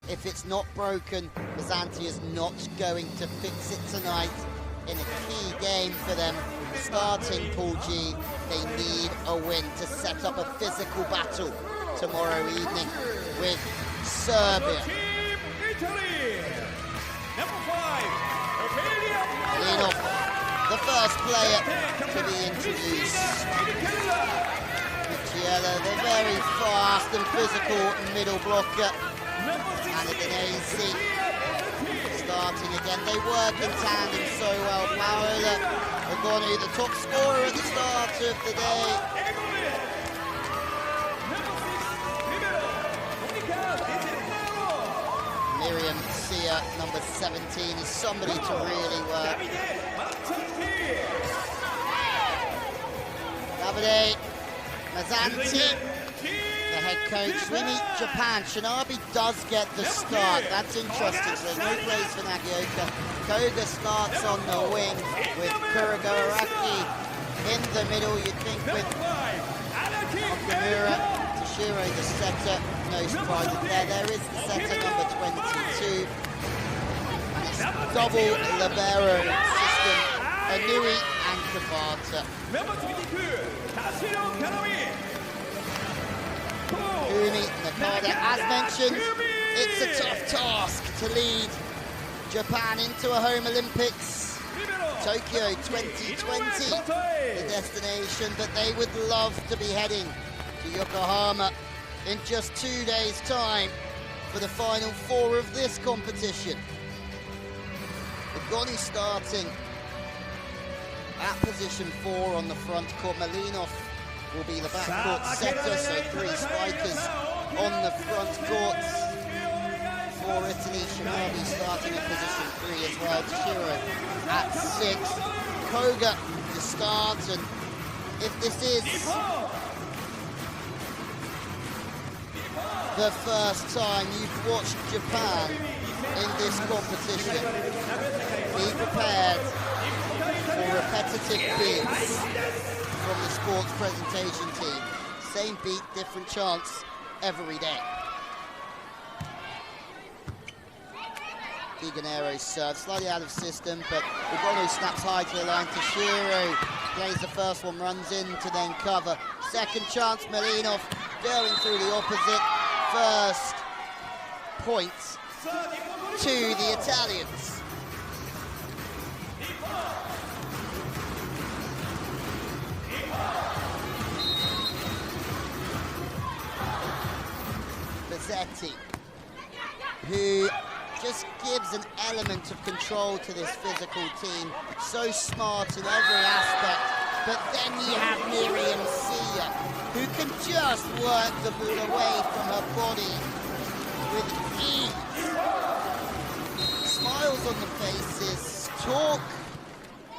If it's not broken, Byzanti is not going to fix it tonight in a key game for them. Starting Pool G, they need a win to set up a physical battle tomorrow evening with Serbia. Malinov, the first player to be introduced. Michiela, the very fast and physical middle blocker. And Udinese starting again. They work in tandem so well. Paola Ogonu, the top scorer at the start of the day. Miriam Sia, number 17, is somebody to really work. Davide Mazzanti, the head coach. We meet Japan. Shinabi does get the start. That's interesting. So there's no place for Nagioka. Koga starts on the wing with Kuragawaraki in the middle. You'd think with Okamura, Toshiro the setter. No surprises there. There is the setter, number 22. And it's double libero system. Anui and Kabata. Umi Nakada, as mentioned, it's a tough task to lead Japan into a home Olympics. Tokyo 2020, the destination, but they would love to be heading to Yokohama in just 2 days' time for the final four of this competition. Ogoni starting at position 4 on the front court. Malinov will be the backcourt setter, so 3 spikers on the front court for Italy. Shinabi starting at position 3 as well. Toshiro at 6. Koga to start, and if this is the first time you've watched Japan in this competition, be prepared for repetitive beats from the sports presentation team. Same beat, different chance every day. Diganero serves slightly out of system, but Ugonu snaps high to the line. Toshiro plays the first one, runs in to then cover. Second chance, Malinov going through the opposite. First point to the Italians. Mazzetti, who just gives an element of control to this physical team. So smart in every aspect. But then you have Miriam Sia, who can just work the ball away from her body with ease. Smiles on the faces. Talk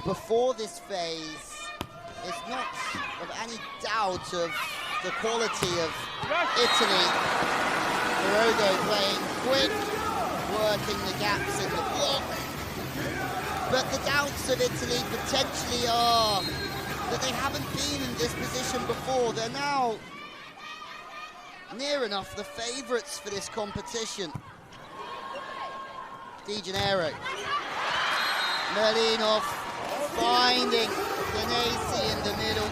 before this phase is not of any doubt of the quality of Italy. Hirogo playing quick, working the gaps in the block. But the doubts of Italy potentially are that they haven't been in this position before. They're now near enough the favourites for this competition. Di Janeiro. Malinov finding Ganesi in the middle.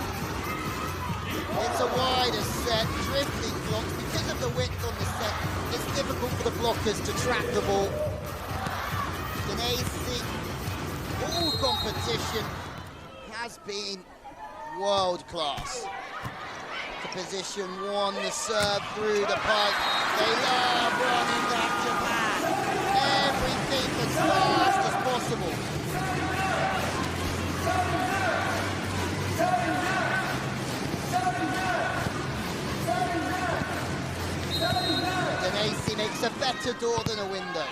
It's a wider set, drifting blocks. Because of the width on the set, it's difficult for the blockers to track the ball. Ganesi, all competition, has been world class. To position 1, the serve through the pipe. They love running that Japan. Everything as fast as possible. Ganesi makes a better door than a window.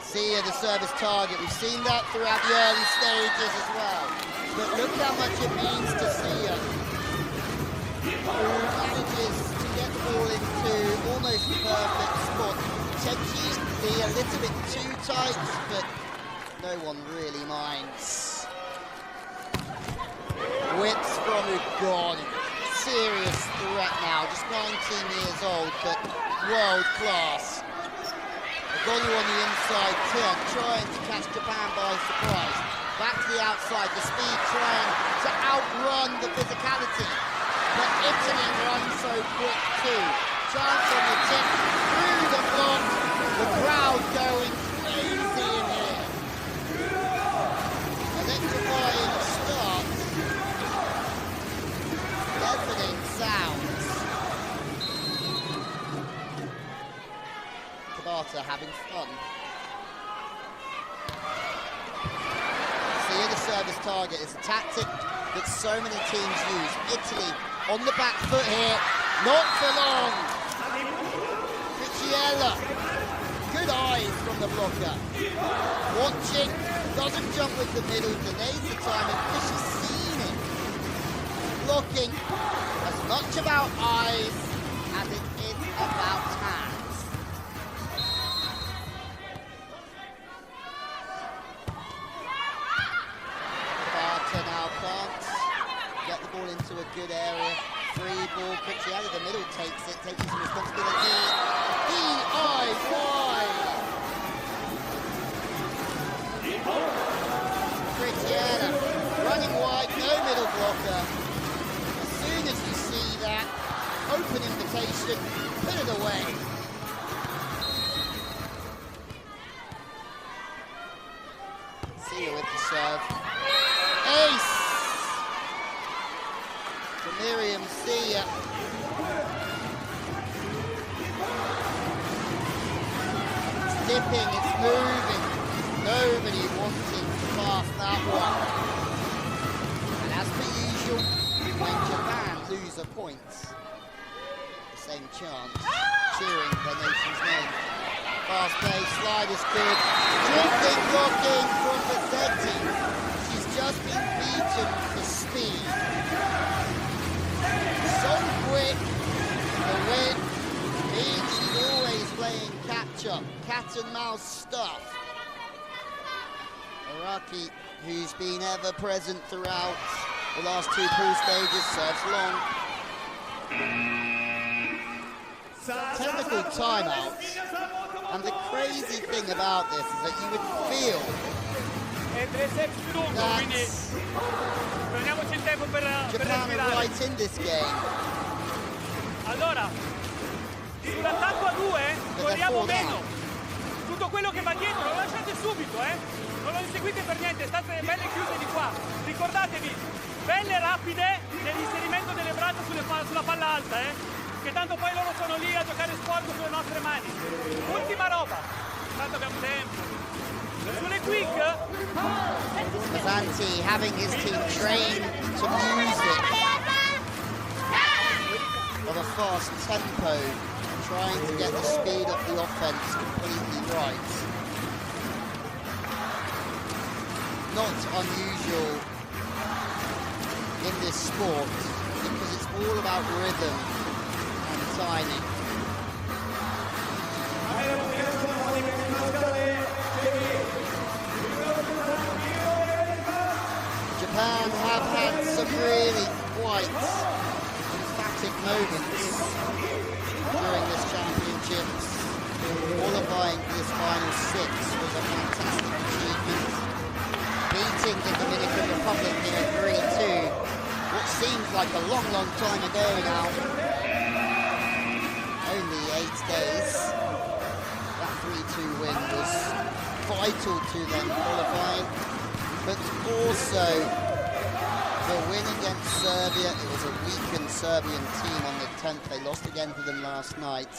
Sia, the service target. We've seen that throughout the early stages as well. But look how much it means to Sia, who manages to get the ball into almost perfect spot. Potentially a little bit too tight, but no one really minds. Whips from Ugoni. serious threat now, just 19 years old, but world class. Gonu on the inside turn, trying to catch Japan by surprise. Back to the outside, the speed trying to outrun the physicality. But Italy runs so quick too. Chance on the tip, through the block, the crowd going crazy in here. Electrifying start. Deafening sounds. Tabata having fun. See, the service target is a tactic that so many teams use. Italy on the back foot here, not for long. Ricciella, good eyes from the blocker. Watching, doesn't jump with the middle, delays the timing, because she's seen it. Blocking, as much about eyes as it is about hands. Barter now can't get the ball into a good area. Free ball, Cricciella, the middle takes it, taking some responsibility. DIY! Cricciella running wide, no middle blocker. As soon as you see that, open invitation, put it away. See you with the serve. Ace! To Miriam Sia. It's dipping, it's moving. Nobody wanting to pass that one. And as per usual, when Japan lose a point, the same chant, cheering their nation's name. Fast play, slide is good. Drifting blocking from Bazzetti. She's just been beaten for speed. So quick, the win means she's always playing catch-up, cat and mouse stuff. Araki, who's been ever present throughout the last two pool stages, serves long. Technical timeout, and the crazy thing about this is that you would feel that Japan are right in this game. Allora, sull'attacco a due corriamo meno. Tutto quello che va dietro lo lasciate subito, non lo inseguite per niente, state belle chiuse di qua. Ricordatevi, belle rapide nell'inserimento delle braccia sulla palla alta, che tanto poi loro sono lì a giocare sporco sulle nostre mani. Ultima roba, tanto abbiamo tempo. Sulle quick. Bazzetti having his team train to music of a fast tempo, trying to get the speed of the offense completely right. Not unusual in this sport because it's all about rhythm and timing. Japan have had some really quite emphatic moments during this championships. Qualifying for this final six was a fantastic achievement. Beating the Dominican Republic here 3-2, what seems like a long, long time ago now. Only 8 days. That 3-2 win was vital to them qualifying, but also the win against Serbia. It was a weakened Serbian team on the 10th. They lost again to them last night.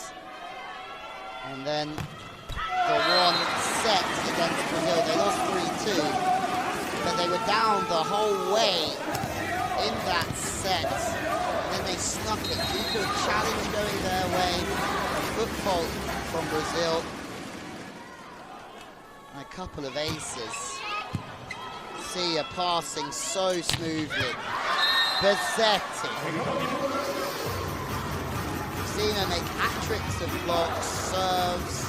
And then the one set against Brazil, they lost 3-2, but they were down the whole way in that set. And then they snuck it due to a challenge going their way, a foot fault from Brazil, and a couple of aces. Sia passing so smoothly. Bazzetti. We've seen her make hat-tricks of blocks, serves.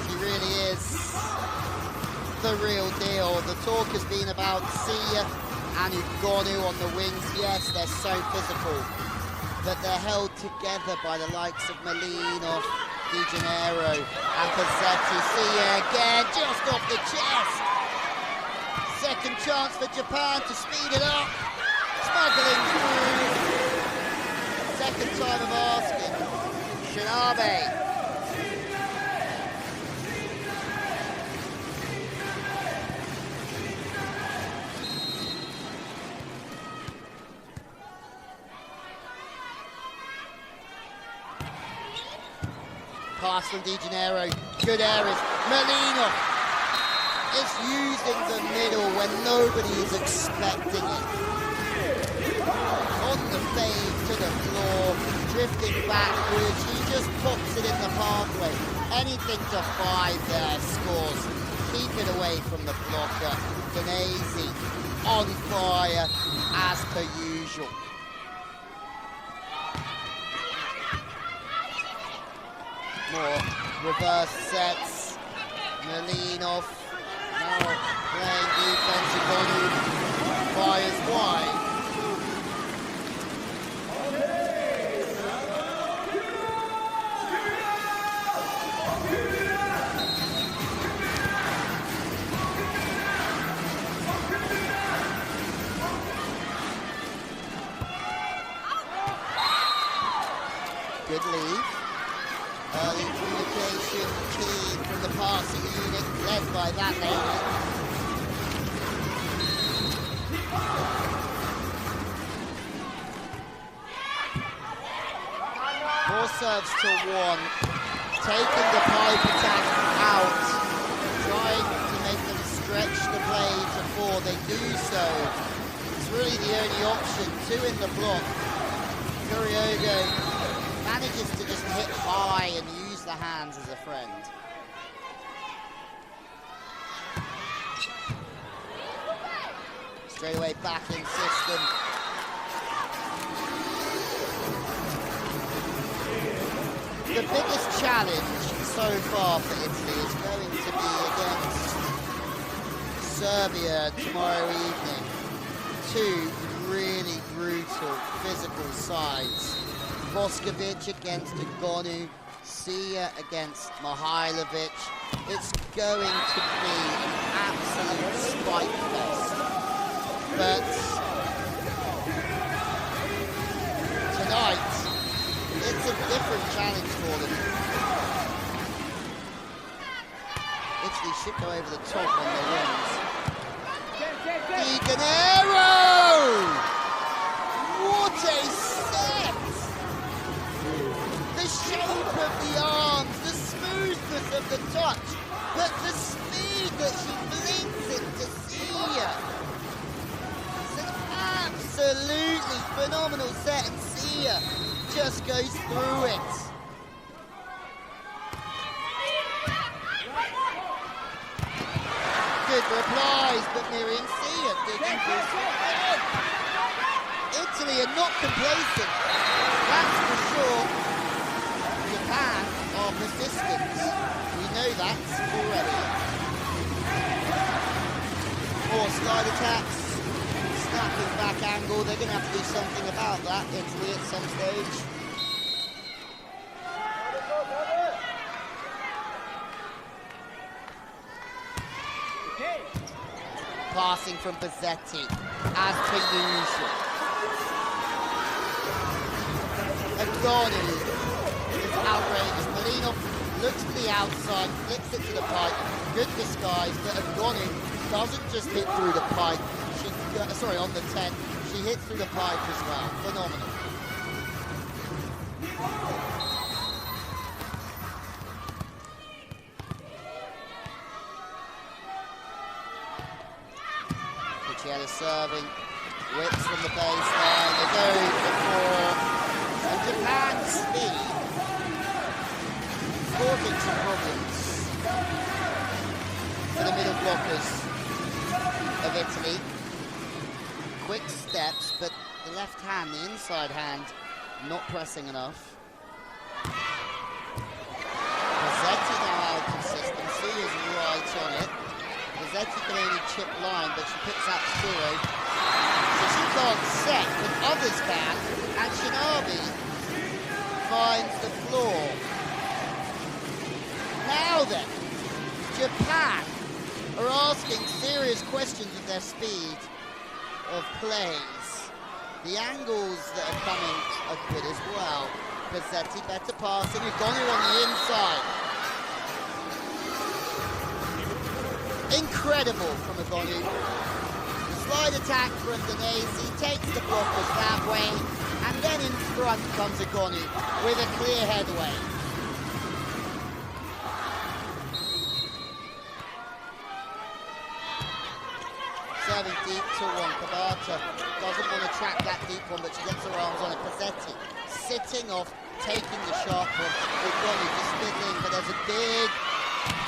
She really is the real deal. The talk has been about Sia and Ugonu on the wings. Yes, they're so physical. but they're held together by the likes of Malinov, Di Gennaro, and Pazzetti. Sia again, just off the chest. Second chance for Japan to speed it up. Smuggling through. Second time of asking. Shinabe. Pass from Di Gennaro. Good areas. Malinov is using the middle when nobody is expecting it. On the fade to the floor, drifting backwards, he just pops it in the pathway. Anything to 5 there, scores. Keep it away from the blocker. Danese on fire as per usual. More reverse sets. Malinov now playing defense. Igonu fires wide. Good lead. Early communication key from the passing unit, led by that lady. Four serves to 1. Taking the pipe attack out. Trying to make them stretch the play to 4. They do so. It's really the only option. 2 in the block. Kuryogo manages to just hit high and use the hands as a friend. Straight away back in system. The biggest challenge so far for Italy is going to be against Serbia tomorrow evening. 2 really brutal physical sides. Voskovic against Igonu, Sia against Mihailovic. It's going to be an absolute spike fest. But tonight, it's a different challenge for them. Italy should go over the top on their wings. Di Gennaro! What a set! The shape of the arms, the smoothness of the touch, but the speed that she blinks into Sia. It's an absolutely phenomenal set, and Sia just goes through it. Good replies, but Miriam Sia digging through. Italy are not complacent, that's for sure. Japan are persistent. We know that already. More slide attacks, snapping back angle. They're going to have to do something about that, Italy, at some stage. Passing from Pazzetti, as per usual. Igonu is outrageous. Malinov looks to the outside, flicks it to the pipe. Good disguise, but Igonu doesn't just hit through the pipe. Sorry, on the 10. She hits through the pipe as well. Phenomenal. Pucciella serving, whips from the baseline. They go for 4. And Japan's speed causing some problems for the middle blockers of Italy. Quick steps, but the left hand, the inside hand, not pressing enough. Pazzetti now out of system. Sia's right on it. Pazzetti can only chip line, but she picks up 0. So she can't set, but others can, and And Shinabi finds the floor. Now then, Japan are asking serious questions of their speed of plays. The angles that are coming are good as well. Pizzetti better passing, Ugonu on the inside. Incredible from Ugonu. Slide attack from Denese, he takes the blockers that way, and then in front comes Ugonu with a clear headway. Serving deep to one. Kabata doesn't want to track that deep one, but she gets her arms on it. Pizzetti sitting off, taking the sharp one. Ugonu just fiddling, but there's a big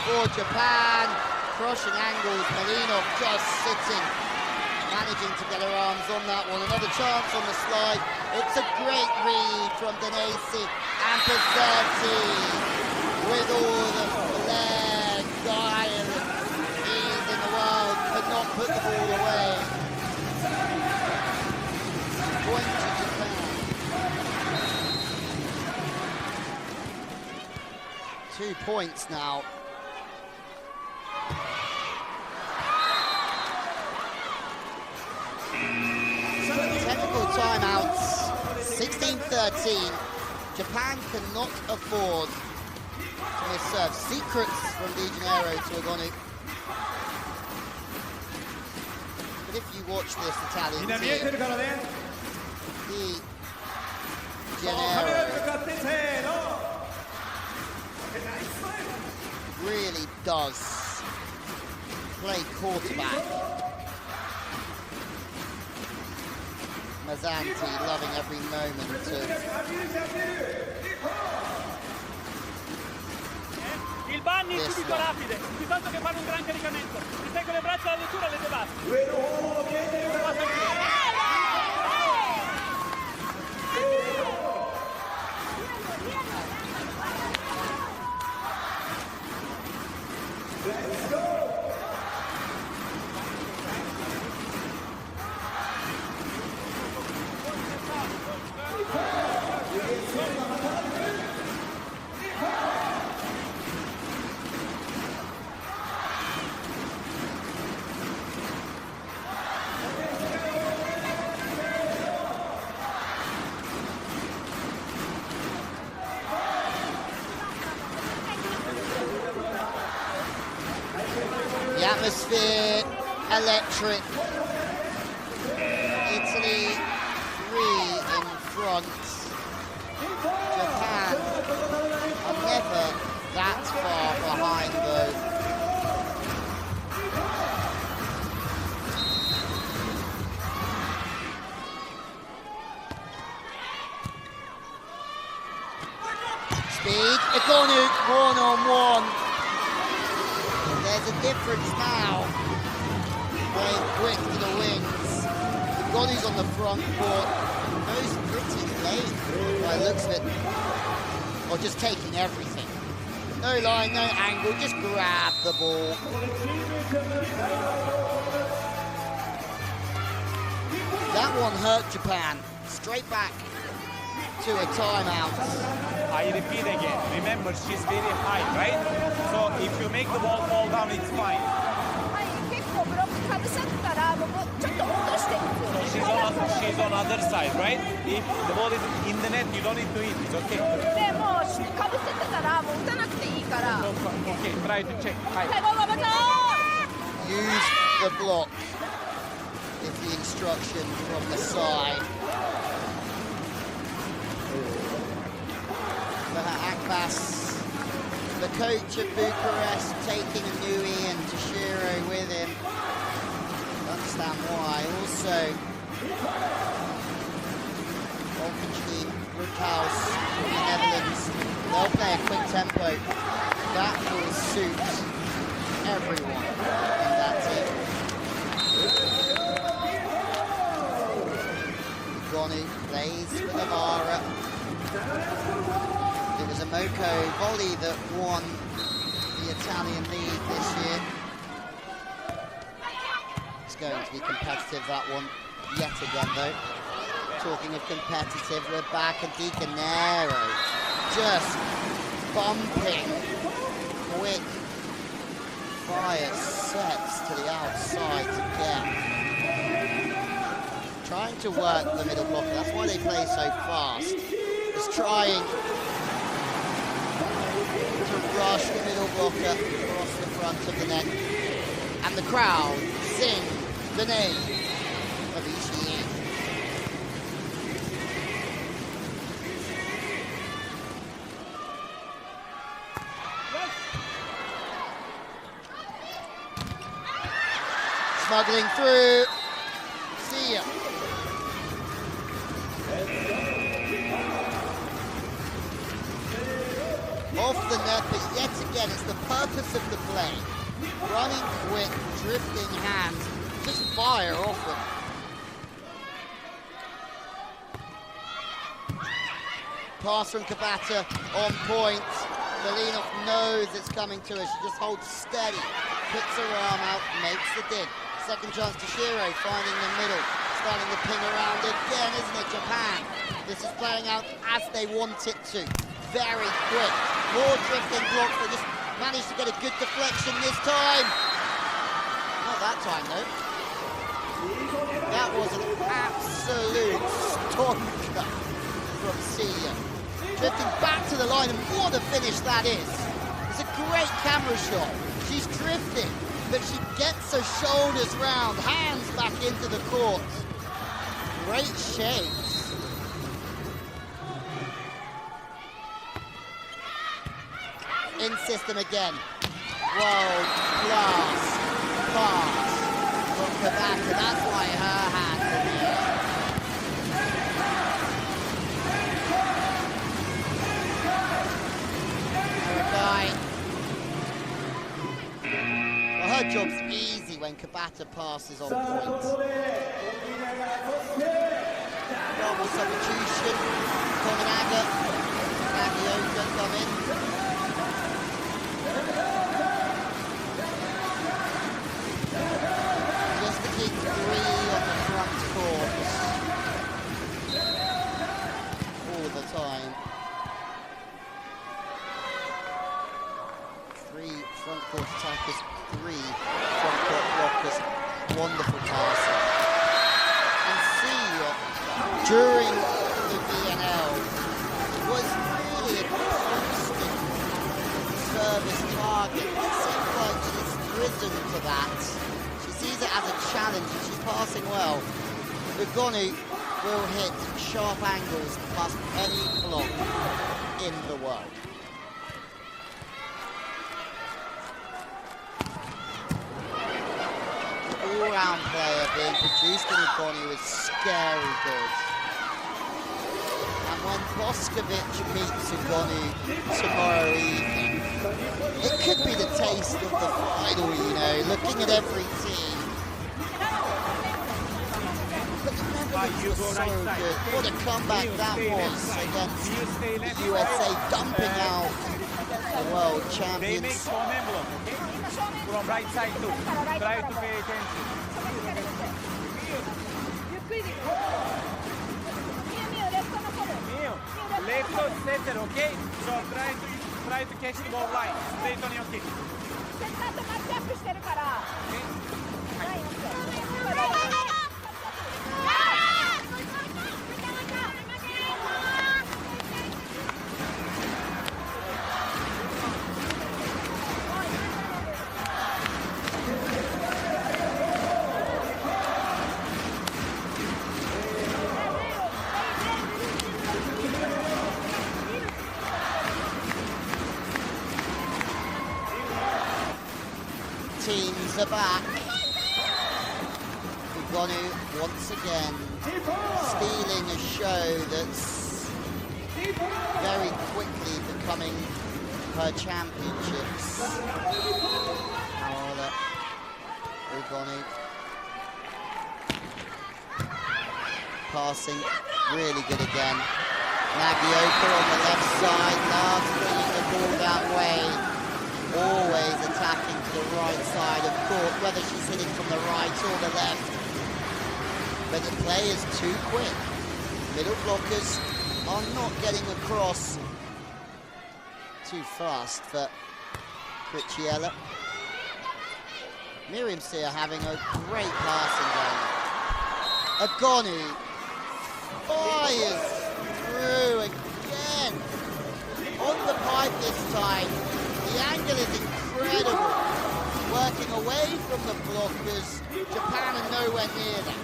for Japan. Crushing angles. Malinov just sitting, managing to get her arms on that one. Another chance on the slide. It's a great read from Denese and Pizzetti with all the flair, guile, ease in the world. Could not put the ball away. Point to Japan. 2 points now. Technical timeouts, 16-13. Japan cannot afford to miss serve. Secrets from Di Janeiro to Ugonu. But if you watch this Italian team, Di Janeiro really does play quarterback. Mazzanti loving every moment Il bagni subito rapide, piuttosto che fare un gran caricamento. Se stai con le braccia alla lettura le devasti. The atmosphere electric. Italy 3 in front. Japan are never that far behind though. Speed, Ugonu 1-on-1. There's a difference now. Playing quick to the wings. Ugonu's on the front court. Goes pretty late by the looks of it. Or just taking everything. No line, no angle, just grab the ball. That one hurt Japan. Straight back to a timeout. I repeat again, remember she's very high, right? So if you make the ball fall down, it's fine. She's on other side, right? If the ball is in the net, you don't need to hit, it's okay. Okay, try to check. Use the block is the instruction from the side. Akbas, the coach of Bucharest, taking Inui and Toshiro with him. Understand why. Also, Wolfenstein, Brookhouse, the Netherlands, they'll play a quick tempo. That will suit everyone in that team. Ugonu plays with Amara. It was a Moko volley that won the Italian league this year. It's going to be competitive, that one, yet again though. Talking of competitive, we're back and Di Canero just bumping quick fire sets to the outside again. Trying to work the middle blocker, that's why they play so fast. Just trying to rush the middle blocker across the front of the net. And the crowd sing the name of Ishii. Smuggling through. See ya. Off the net, but yet again, it's the purpose of the play. Running quick, drifting hands, just fire off them. Pass from Kabata on point. Malinov knows it's coming to her. She just holds steady, puts her arm out, makes the dig. Second chance to Shiro, finding the middle. Starting to ping around again, isn't it, Japan? This is playing out as they want it to. Very quick. More drifting blocks. They just managed to get a good deflection this time. Not that time, though. That was an absolute stonker from Sia. Drifting back to the line, and what a finish that is. It's a great camera shot. She's drifting, but she gets her shoulders round, hands back into the court. Great shapes. In system again. World class pass from Kabata. That's why her hands in the air. Well, her job's easy when Kabata passes on point. Double substitution. Kominaga. Nagioka come in. Just to keep 3 on the front court all the time. 3 front court attackers, 3 front court blockers. Wonderful passing. And see, during the VNL, was really a constant service target. It seems like she's risen to that. She sees it as a challenge and she's passing well. Ugonu will hit sharp angles past any block in the world. The all-round player being produced in Ugonu is scary good. And when Boskovic meets Ugonu tomorrow evening, it could be the taste of the final, you know, looking at every team. But the Netherlands were so good. What a comeback that was against the USA, dumping out the world They champions. make some emblem, okay? From right side too. Try to pay attention. Left or center, okay? So try to catch the ball line. Straight on your kick. Teams are back. Ugonu once again stealing a show that's very quickly becoming her championships. Ugonu passing really good again. Nagioka on the left side, loves bringing the ball that way. Always attacking to the right side of court, whether she's hitting from the right or the left. But the play is too quick. Middle blockers are not getting across too fast for Cricciella. Miriam Sear having a great passing game. Agonu fires through again. On the pipe this time. The angle is incredible. Working away from the blockers. Japan are nowhere near that.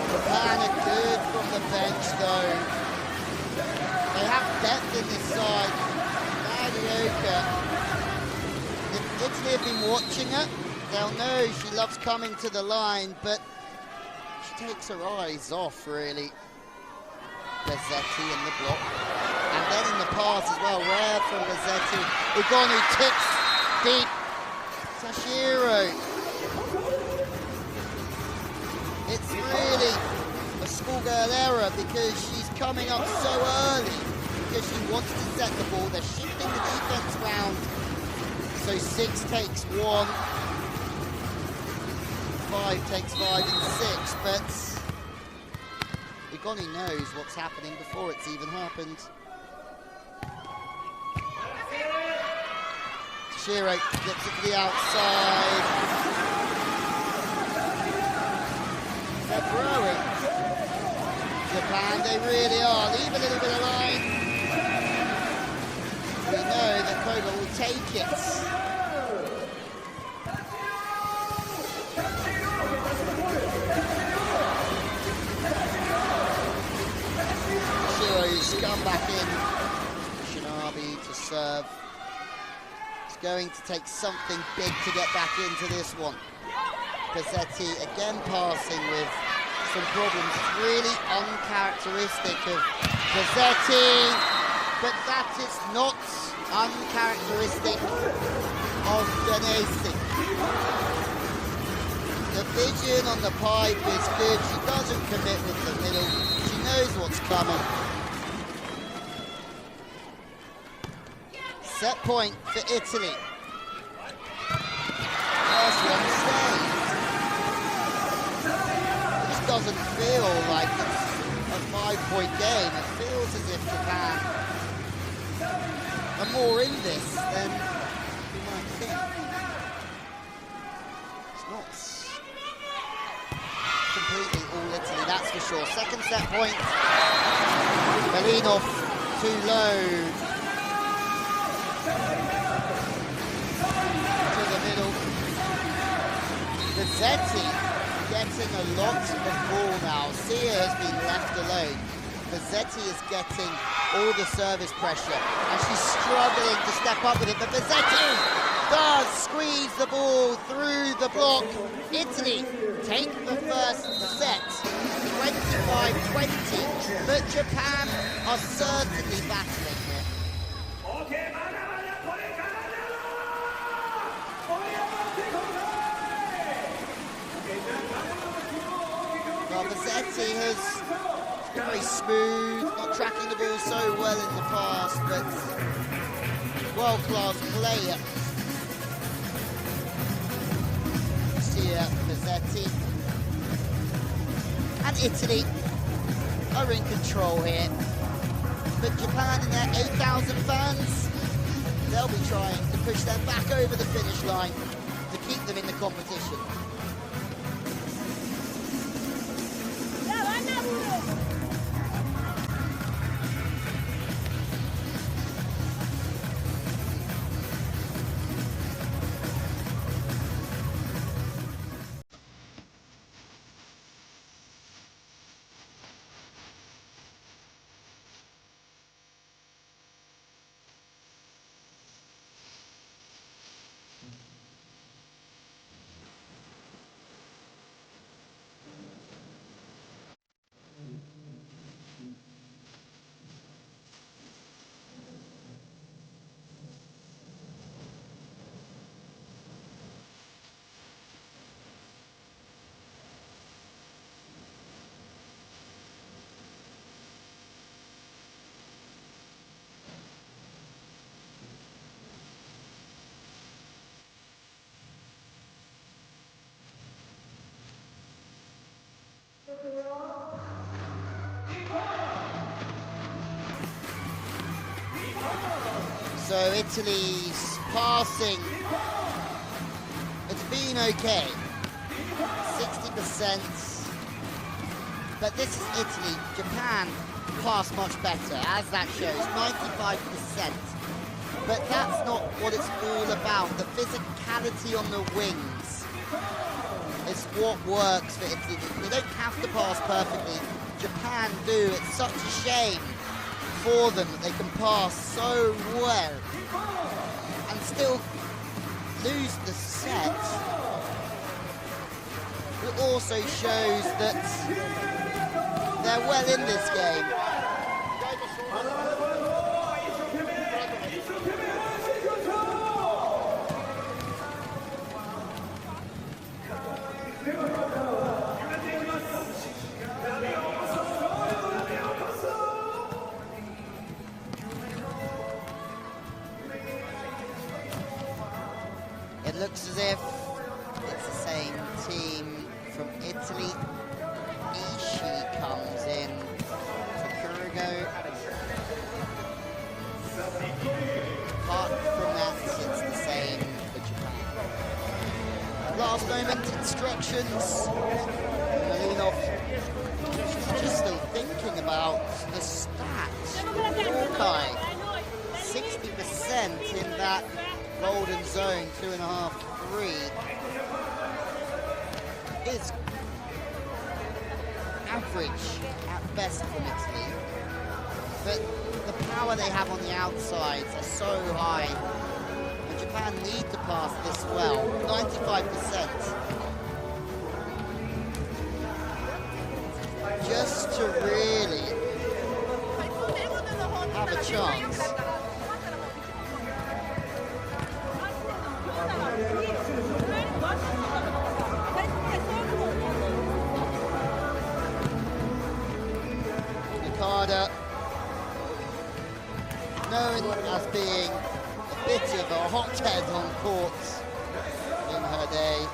Japan are good from the bench though. They have depth in this side. Nadioka. If Italy have been watching her, they'll know she loves coming to the line, but she takes her eyes off, really. Bezzetti in the block. And then in the pass as well, rare from Bezzetti. Ugonu tips deep. Sashiro. It's really a schoolgirl error because she's coming up so early because she wants to set the ball. They're shifting the defense round. So 6 takes 1. 5 takes 5 and 6, but Igoni knows what's happening before it's even happened. Shiro gets it to the outside. They're growing. Japan, they really are. Leave a little bit of line. We know that Koga will take it. Shiro's come back in. Shinabi to serve. It's going to take something big to get back into this one. Bezzetti again passing with some problems. It's really uncharacteristic of Bezzetti, but that is not uncharacteristic of Ganesi. The vision on the pipe is good. She doesn't commit with the middle. She knows what's coming. Set point for Italy. First one saved. This doesn't feel like it's a 5-point game. It feels as if Japan are more in this than you might think. It's not completely all Italy, that's for sure. Second set point. Belinov too low. To the middle. Bezzetti getting a lot of ball now. Sia has been left alone. Bezzetti is getting all the service pressure and she's struggling to step up with it, but Bezzetti does squeeze the ball through the block. Italy take the first set, 25-20, but Japan are certainly battling here. Well, Bezzetti has been very smooth, not tracking the ball so well in the past, but world-class player. Sia, Bezzetti, and Italy are in control here. But Japan and their 8,000 fans, they'll be trying to push them back over the finish line to keep them in the competition. So Italy's passing, it's been okay, 60%, but this is Italy. Japan pass much better, as that shows, 95%. But that's not what it's all about. The physicality on the wings is what works for Italy. They don't have to pass perfectly. Japan do. It's such a shame for them that they can pass so well and still lose the set. It also shows that they're well in this game. It looks as if it's the same team from Italy. Ishii comes in for Kurigo. Apart from that, it's the same for Japan. Last moment instructions. Malinov just still thinking about the stats. Hawkeye, 60% in that golden zone, 2.5, 3 is average at best from Italy, but the power they have on the outsides are so high, and Japan need to pass this well, 95%, just to really have a chance. Nakada, known as being a bit of a hothead on court in her day.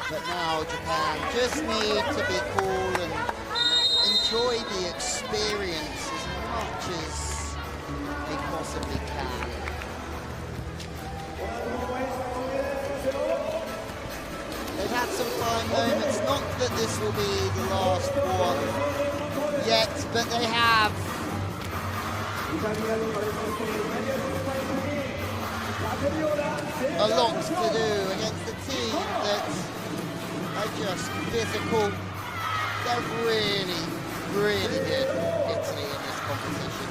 But now Japan just need to be cool and enjoy the experience as much as they possibly can. They've had some fine moments, not that this will be the last one yet, but they have. A lot to do against a team that are just physical. They're really, really good, Italy, in this competition.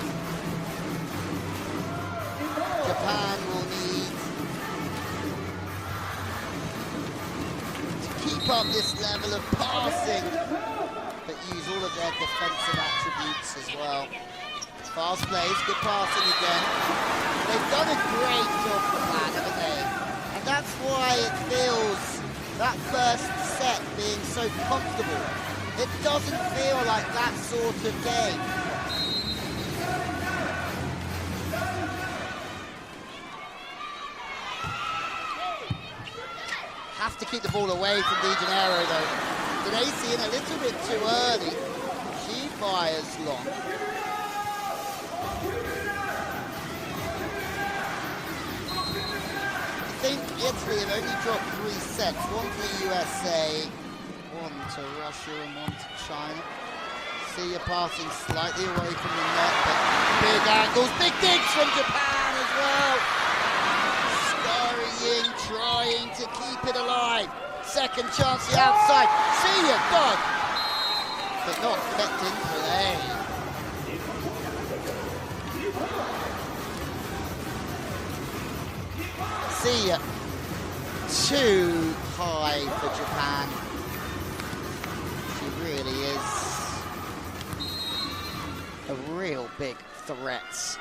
Japan will need to keep up this level of passing, but use all of their defensive attributes as well. Fast plays, good passing again. They've done a great job for that, haven't they? And that's why it feels, that first set being so comfortable. It doesn't feel like that sort of game. Have to keep the ball away from De Janeiro though. Denesi in a little bit too early. She fires long. I think Italy have only dropped 3 sets. One to the USA, one to Russia and one to China. See you passing slightly away from the net, but big angles, big digs from Japan as well. Scurrying, trying to keep it alive. Second chance the outside. See you, God. But not kept in play. See ya. Too high for Japan. She really is a real big threat.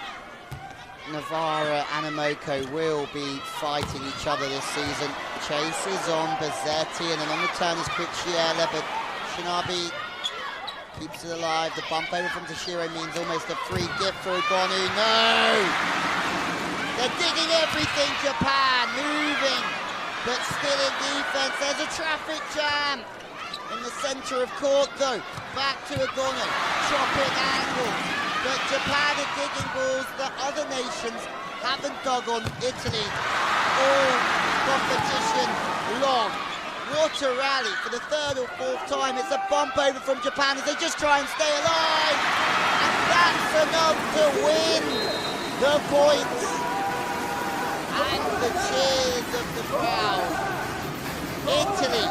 Navarra and Amoko will be fighting each other this season. Chase is on Bazzetti, and then on the turn is Quichiela, but Shinabi keeps it alive. The bump over from Toshiro means almost a free gift for Ogonu. No! They're digging everything, Japan, moving, but still in defense. There's a traffic jam in the center of court, though. Back to Agono, chopping angle. But Japan are digging balls that other nations haven't dug on Italy all competition long. What a rally for the third or fourth time. It's a bump over from Japan as they just try and stay alive. And that's enough to win the points. And the cheers of the crowd. Italy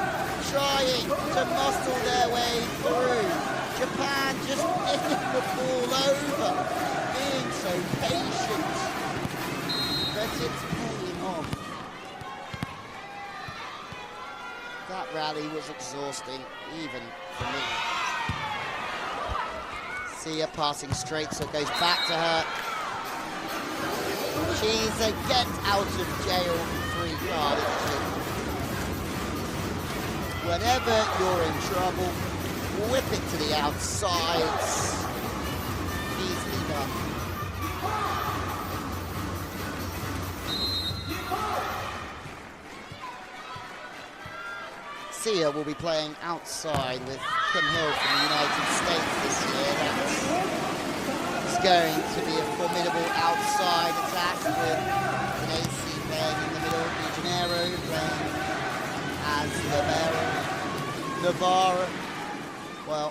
trying to muscle their way through. Japan just picking the ball over, being so patient. But it's paying off. That rally was exhausting, even for me. Sia passing straight, so it goes back to her. She's a get out of jail free card, isn't she? Whenever you're in trouble, whip it to the outsides. Easily done. Sia will be playing outside with Kim Hill from the United States this year. That's going to be a formidable outside attack with an AC playing in the middle, De Janeiro playing as Navarra. Well,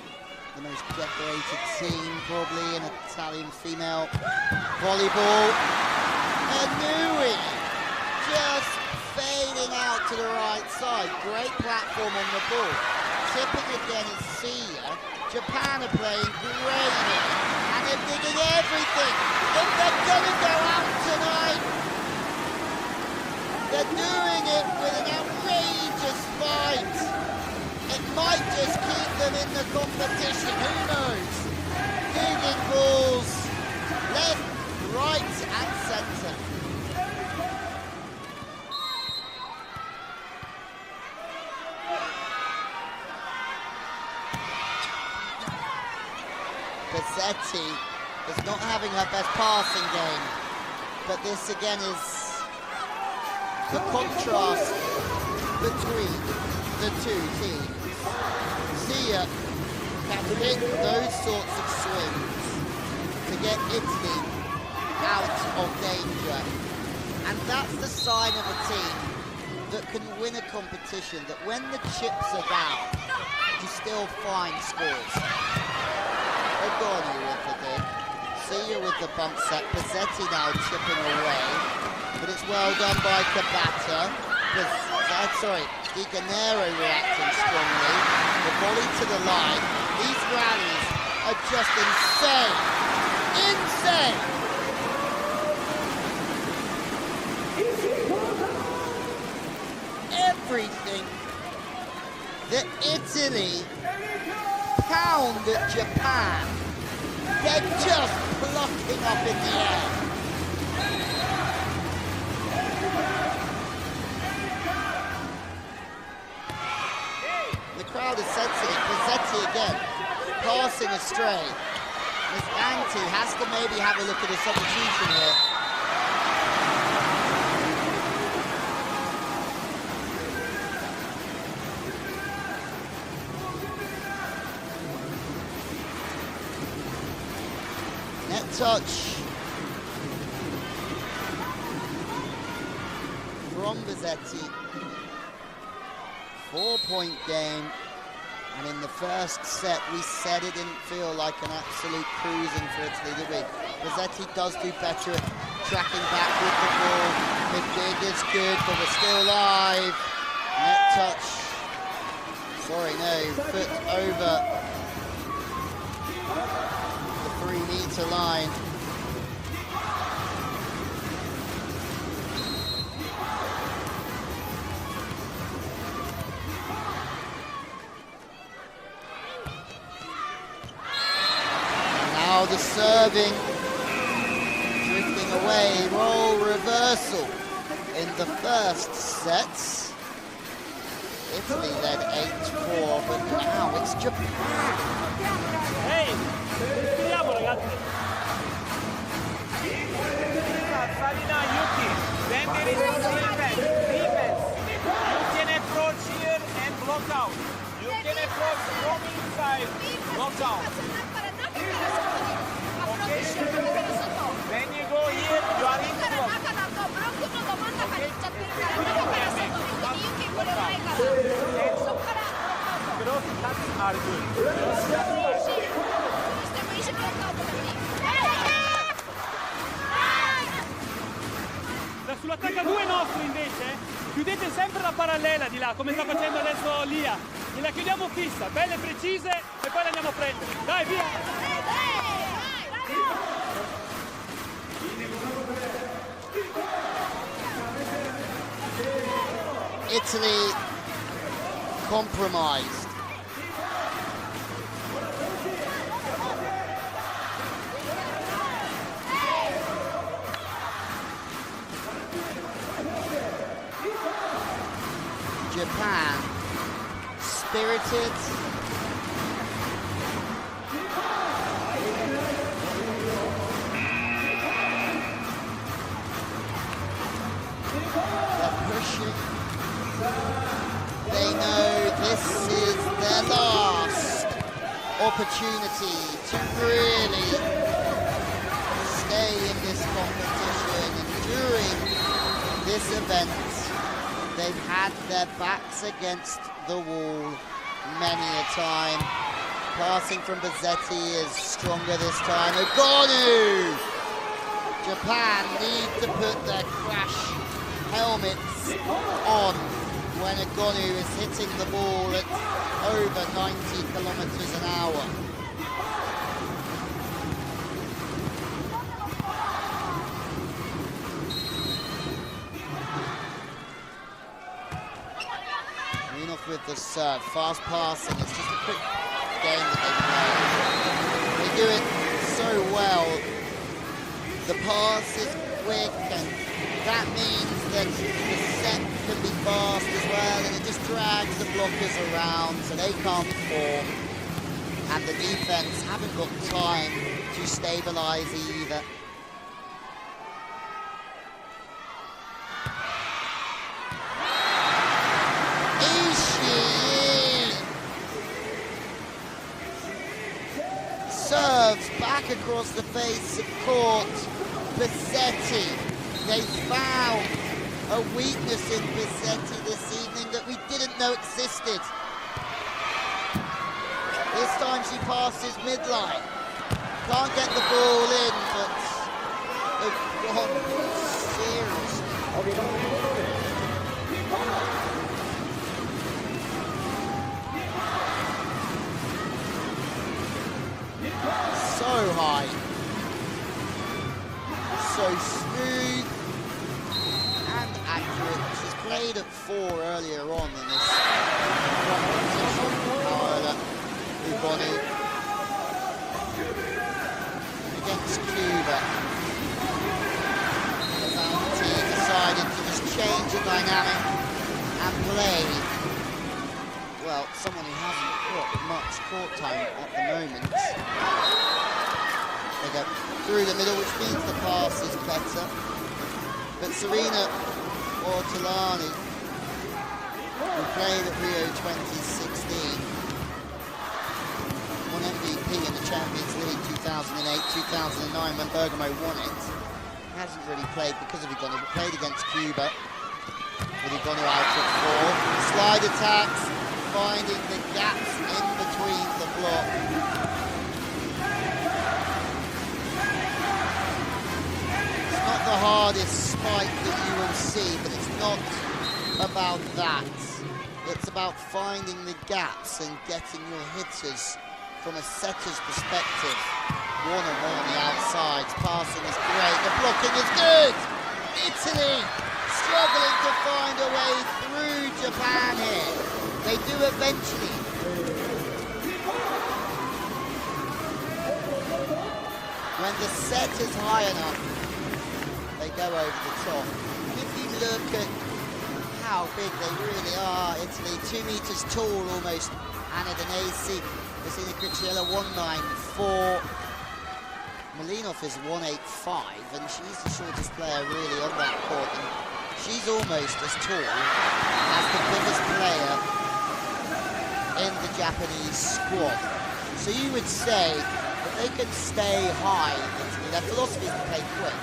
the most decorated team probably in Italian female volleyball. Anui just fading out to the right side. Great platform on the ball. Tipping again is Sia. Japan are playing great here. And they're digging everything. If they're gonna go out tonight, they're doing it with an outrageous fight. It might just keep them in the competition, who knows? Digging balls, left, right and centre. Pizzetti is not having her best passing game, but this again is the contrast between the two teams. Sia can hit those sorts of swings to get Italy out of danger. And that's the sign of a team that can win a competition, that when the chips are down, you still find scores. Ogoni with the dig. Sia with the bump set. Pizzetti now chipping away. But it's well done by Kabata. De Janeiro reacting strongly. The volley to the line. These rallies are just insane. Insane! Everything that Italy pound at Japan, they're just plucking up in the air. The crowd is sensing it. Pizzetti again, passing astray. Miss Anti has to maybe have a look at his substitution here. Net touch from Pizzetti. 4-point game, and in the first set we said it didn't feel like an absolute cruising for Italy, did we? Pizzetti does do better at tracking back with the ball. The dig is good, but we're still live. Net touch. Sorry, no, foot over the 3-meter line. Now the serving, drifting away, roll reversal in the first set. Italy led 8-4, but now it's Japan. Ehi, respiriamo ragazzi. Salina, When you go here, you are in the block. Cross cuts are good. Sull'attacco a 2 nostro invece, chiudete sempre la parallela di là, come sta facendo adesso Lia. E la chiudiamo fissa, belle precise e poi la andiamo a prendere. Dai, via! Italy compromised. Japan, spirited. They're pushing. They know this is their last opportunity to really stay in this competition, and during this event they've had their backs against the wall many a time. Passing from Bazzetti is stronger this time. Ogonu! Japan need to put their crash helmets on when Ogonu is hitting the ball at over 90 kilometers an hour. With the serve, fast passing, it's just a quick game that they play. They do it so well. The pass is quick, and that means that the set can be fast as well, and it just drags the blockers around so they can't form, and the defense haven't got time to stabilize either. Serves back across the face of court. Bazzetti, they found a weakness in Bazzetti this evening that we didn't know existed. This time she passes midline. Can't get the ball in, but they've gone seriously. So high, so smooth and accurate. She's played at 4 earlier on in this competition. However, Ogonu against Cuba. He decided to just change the dynamic and play, well, someone who hasn't got much court time at the moment. They go through the middle, which means the pass is better. But Serena Ortolani, who played at Rio 2016, won MVP in the Champions League 2008-2009 when Bergamo won it, hasn't really played because of Ogonu, but played against Cuba with Ogonu out at 4. Slide attacks, finding the gaps in between the block. Not the hardest spike that you will see, but it's not about that. It's about finding the gaps and getting your hitters from a setter's perspective. One-on-one on the outside. Passing is great. The blocking is good. Italy struggling to find a way through Japan here. They do eventually. When the set is high enough, they go over the top. And if you look at how big they really are, Italy, 2 meters tall almost. Anna Danesi, Vasilina Cricciella 194. Malinov is 185, and she's the shortest player really on that court. And she's almost as tall as the biggest player in the Japanese squad. So you would say that they can stay high. Their philosophy is to play quick.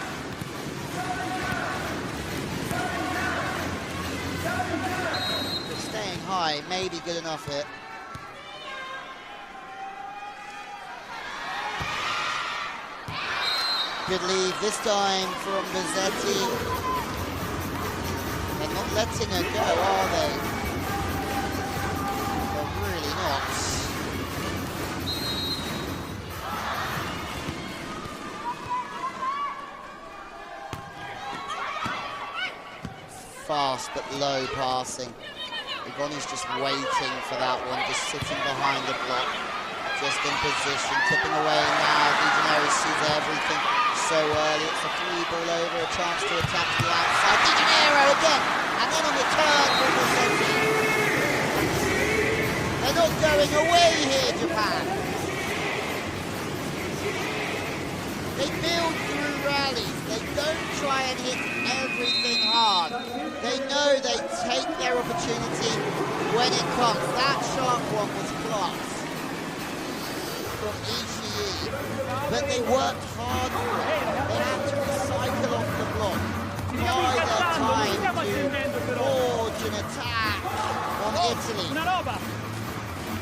But staying high may be good enough here. Good lead this time from Bizzetti. They're not letting her go, are they? They're really not. Fast but low passing. Ivoni's just waiting for that one, just sitting behind the block, just in position, tipping away now. Di Janeiro sees everything so early. It's a 3-ball over, a chance to attack to the outside. Di Janeiro again, and then on the turn for Bizzetti. They're not going away here, Japan. They build through rallies. They don't try and hit everything hard. They know they take their opportunity when it comes. That sharp one was class from Ishii, but they worked hard for it. They had to recycle off the block, buy their time to forge an attack on Italy. Una roba,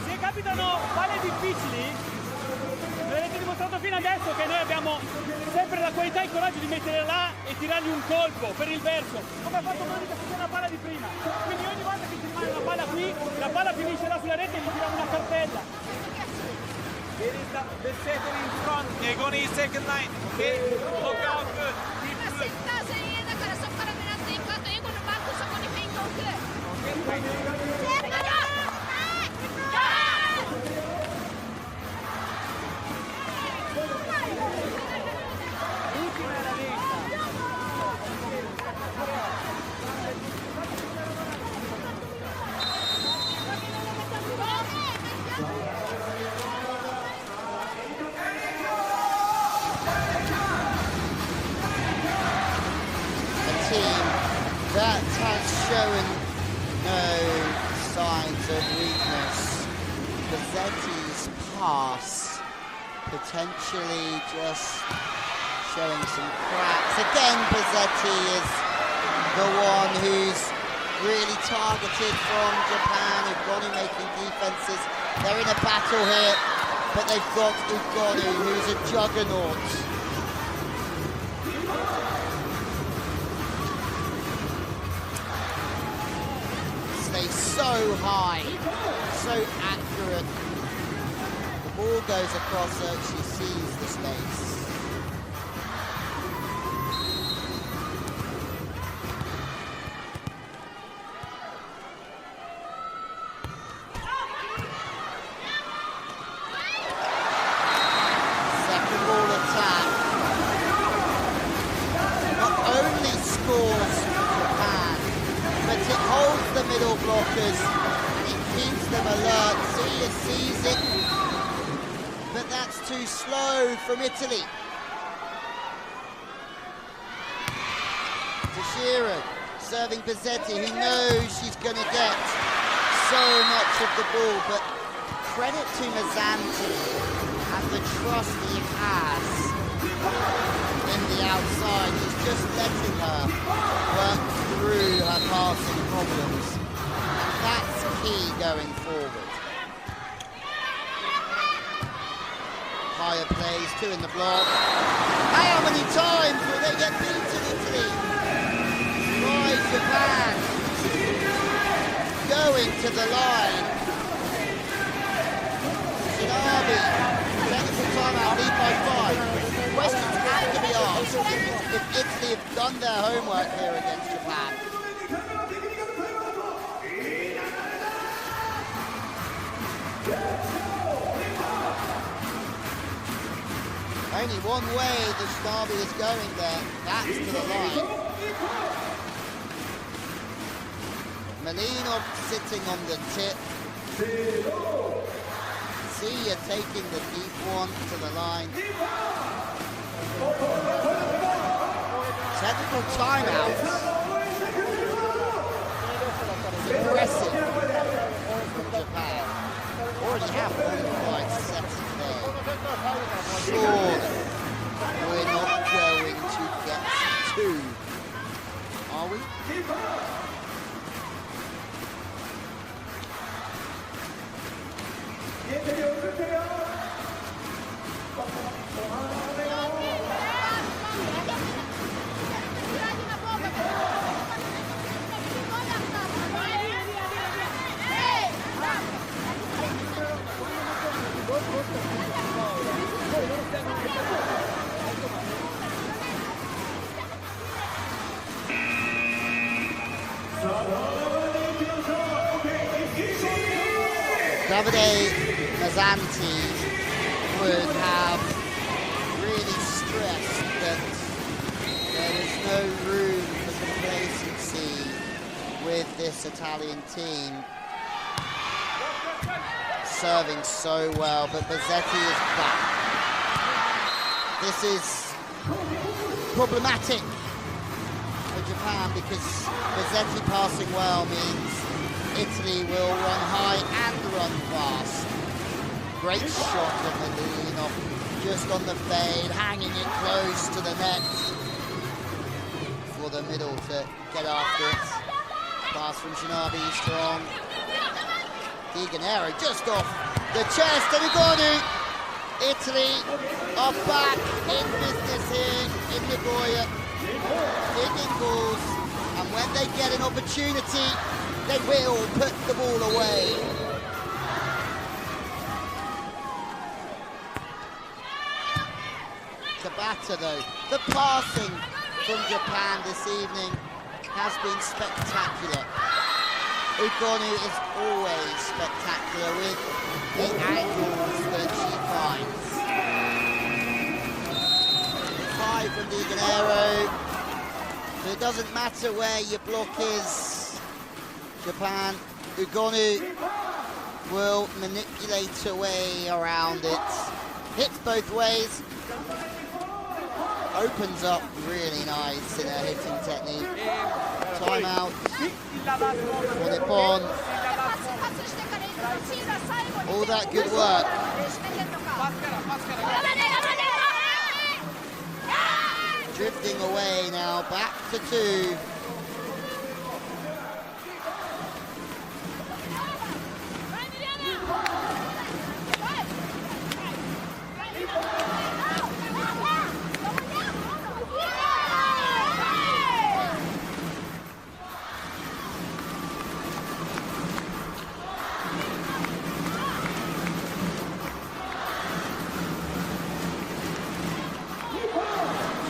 se capitano palle difficili, avete dimostrato fino adesso che noi abbiamo sempre la qualità e il coraggio di mettere là e tirargli un colpo per il verso, come ha fatto Monica su quella palla di prima. Quindi ogni volta che ci rimane una palla qui, la palla finisce là sulla rete e gli tiriamo una cartella. There is the second in front. They're going to second line. Okay? Look out good. Keep good. That has shown no signs of weakness. Bizzetti's pass potentially just showing some cracks. Again, Bizzetti is the one who's really targeted from Japan. Ugonu making defenses. They're in a battle here, but they've got Ugonu, who's a juggernaut. So high, so accurate. The ball goes across her, she sees the space. Second ball attack. Not only scores Japan, but it holds the middle blockers and it keeps them alert. Sia sees it, but that's too slow from Italy. Toshiro serving Bizzetti, who knows she's going to get so much of the ball, but credit to Mazzanti and the trust he has in the outside. He's just letting her work through her passing problems. And that's key going forward. Higher plays, 2 in the block. How many times will they get beaten, Italy? By Japan. Going to the line. Shinabi, technical timeout, lead by 5. Questions have to be asked if Italy have done their homework here against Japan. Only one way the Shinabi is going there, that's to the line. Malinov sitting on the tip. Sia taking the deep one to the line. Technical timeout. It's impressive from Japan. Already have 1 point set. Surely we're not going to get two, are we? Davide Mazzanti would have really stressed that there is no room for complacency with this Italian team. Serving so well, but Bazzetti is back. This is problematic for Japan because Bazzetti passing well means Italy will run high and run fast. Great shot of Melino, just on the fade, hanging it close to the net for the middle to get after it. Pass from Shinabi, strong. Di Gennaro just off the chest, and Ugonu. Italy are back in business here in Nagoya. Digging balls, and when they get an opportunity, they will put the ball away. Tabata though, the passing from Japan this evening has been spectacular. Ugonu is always spectacular with the angles that she finds. High from Di Gennaro, so it doesn't matter where your block is. Japan, Ugonu will manipulate her way around it. Hits both ways. Opens up really nice in her hitting technique. Timeout. For Nippon. All that good work. Drifting away now, back to two.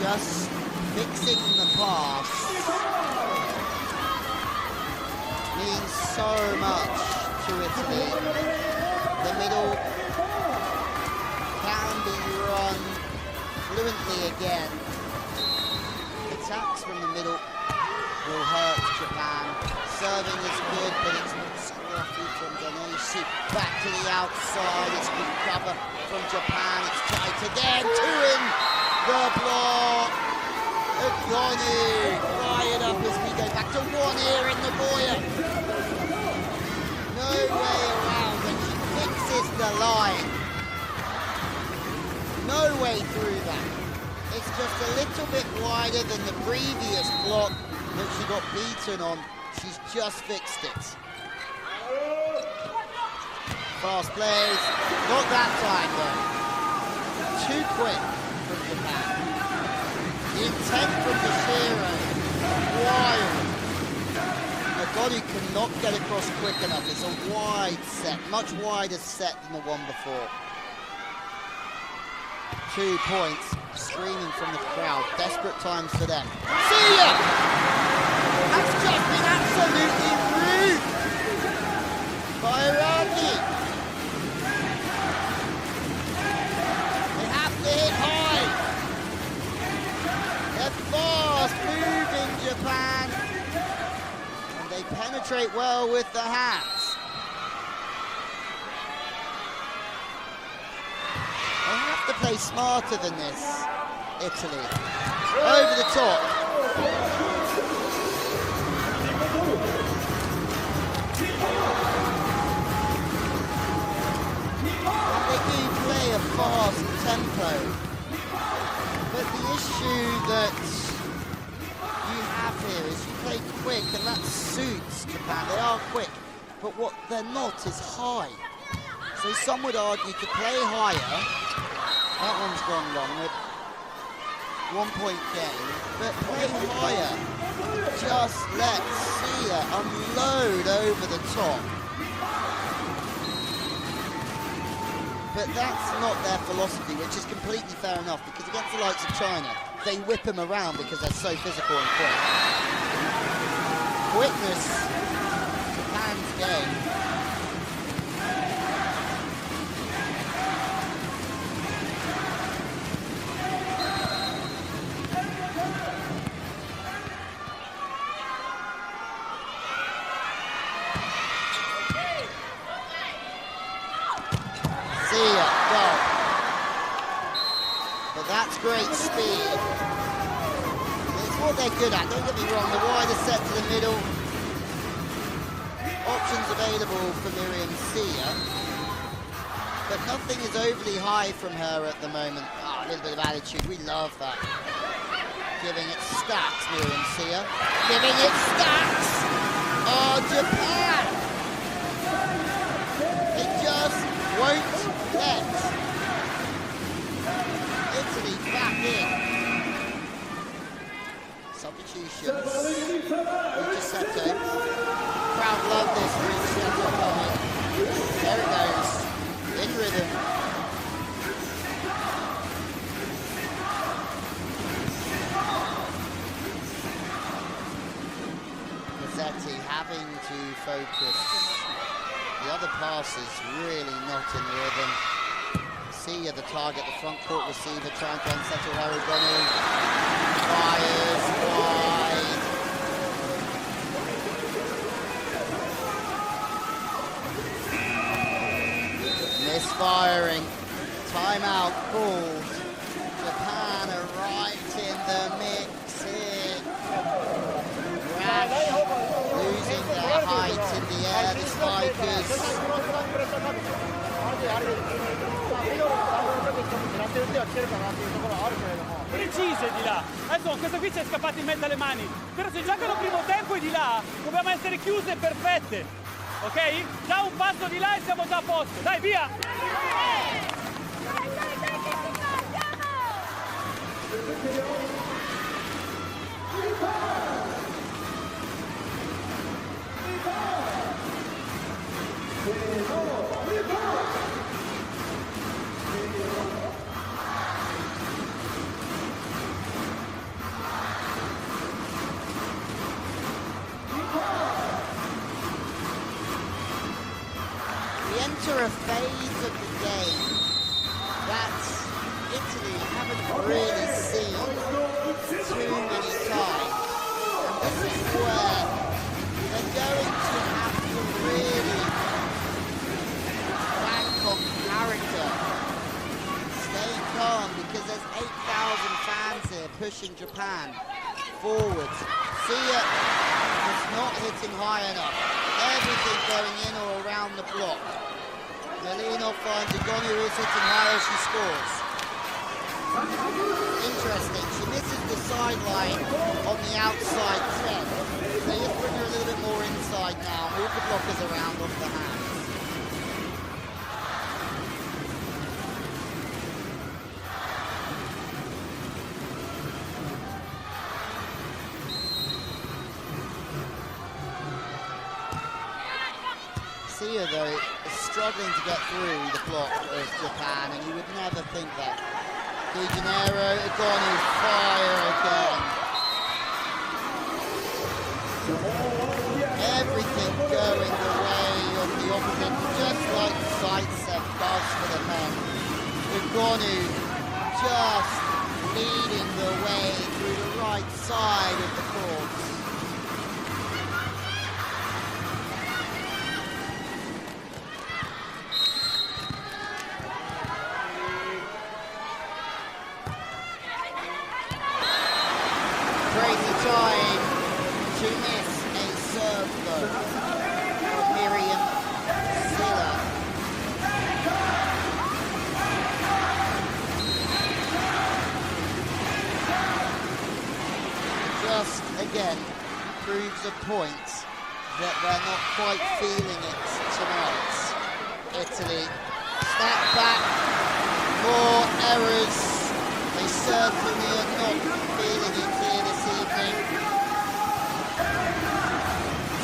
Just fixing the pass means so much to Italy. The middle can be run fluently again. Attacks from the middle will hurt Japan. Serving is good, but it's not so lucky from Ganeshi. Back to the outside, it's good cover from Japan. It's tight again, two in the block. Ugonu, fired up as we go back to one here in Nagoya. No way around, and she fixes the line. No way through that. It's just a little bit wider than the previous block that she got beaten on. She's just fixed it. Fast plays, not that time though. Too quick from Japan. The intent from Bashiro, wild. Ugonu cannot get across quick enough. It's a wide set, much wider set than the one before. 2 points, screaming from the crowd. Desperate times for them. See ya! That's just been absolutely rude by Iraqi. They have to hit high. They're fast moving, Japan. And they penetrate well with the hands. They have to play smarter than this, Italy. Over the top. They do play a fast tempo. But the issue that you have here is you play quick, and that suits Japan. They are quick, but what they're not is high. So some would argue to play higher. That one's gone long. 1-point game, but play higher. Just let Sia unload over the top. But that's not their philosophy, which is completely fair enough, because against the likes of China, they whip them around because they're so physical and quick. Quickness, Japan's game. That's great speed. It's what they're good at, don't get me wrong. The wider set to the middle. Options available for Miriam Sia. But nothing is overly high from her at the moment. Oh, a little bit of attitude, we love that. Giving it stacks, Miriam Sia. Giving it stacks! Oh, Japan! They just won't let Italy back in. Substitutions. Ruchetto. Crowd love this Ruchetto coming. There it goes. In rhythm. Mazzetti having to focus. The other passes really not in rhythm. Sia, the target, the front court receiver, trying to unsettle Harigoni. Fires wide. Misfiring. Timeout called. Japan are right in the mix here. Rash losing their height in the air, the spikers. Precise di là. Adesso questa qui ci è scappata in mezzo alle mani. Però se giocano primo tempo e di là, dobbiamo essere chiuse e perfette. Ok? Già un passo di là e siamo già a posto. Dai, via! Enter a phase of the game that Italy haven't really seen too many times. And this is where they're going to have to really bank on character. Stay calm, because there's 8,000 fans here pushing Japan forward. Sia is not hitting high enough. Everything going in or around the block. Melinov finds Agonu is hitting high as she scores. Interesting, she misses the sideline on the outside 10. So just bring her a little bit more inside now, move the blockers around off the hands. Sia, though, is struggling to get through the block of Japan, and you would never think that. De Janeiro, Agonu, fire again. Everything going the way of the opposite, just like Zaitsev does for the men. Agonu just leading the way through the right side of the court. Trying to miss a serve though. Miriam Sia. again proves a point that they're not quite feeling it tonight. Italy, snap back, more errors. They certainly are not feeling it here this evening.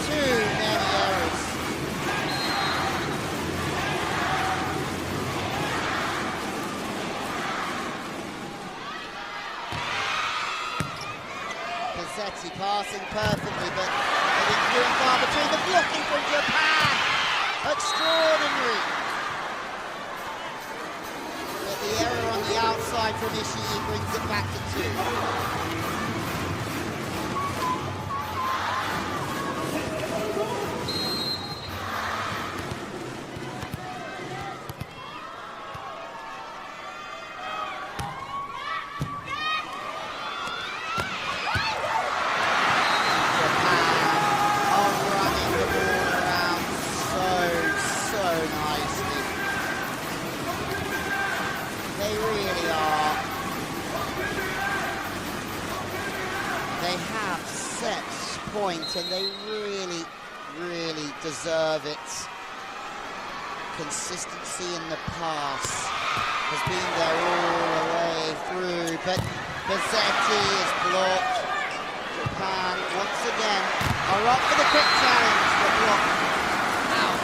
Too many errors. Pizzetti passing perfectly, but getting through and far between the blocking from Japan. Extraordinary. But the error on the outside from Ishii brings it back to 2. And they really deserve it. Consistency in the pass has been there all the way through, but Pizzetti is blocked. Japan, once again, are up for the quick challenge. The block out.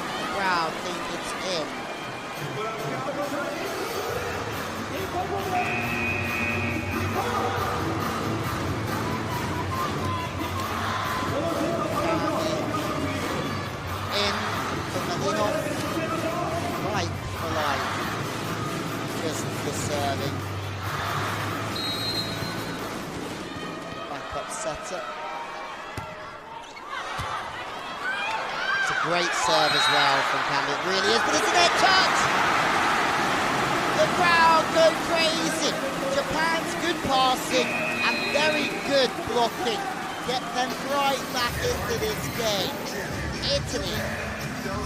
The crowd think it's in. Serving. Back up setter. It's a great serve as well from Campbell. It really is, but it's a net touch! The crowd go crazy. Japan's good passing and very good blocking get them right back into this game. Italy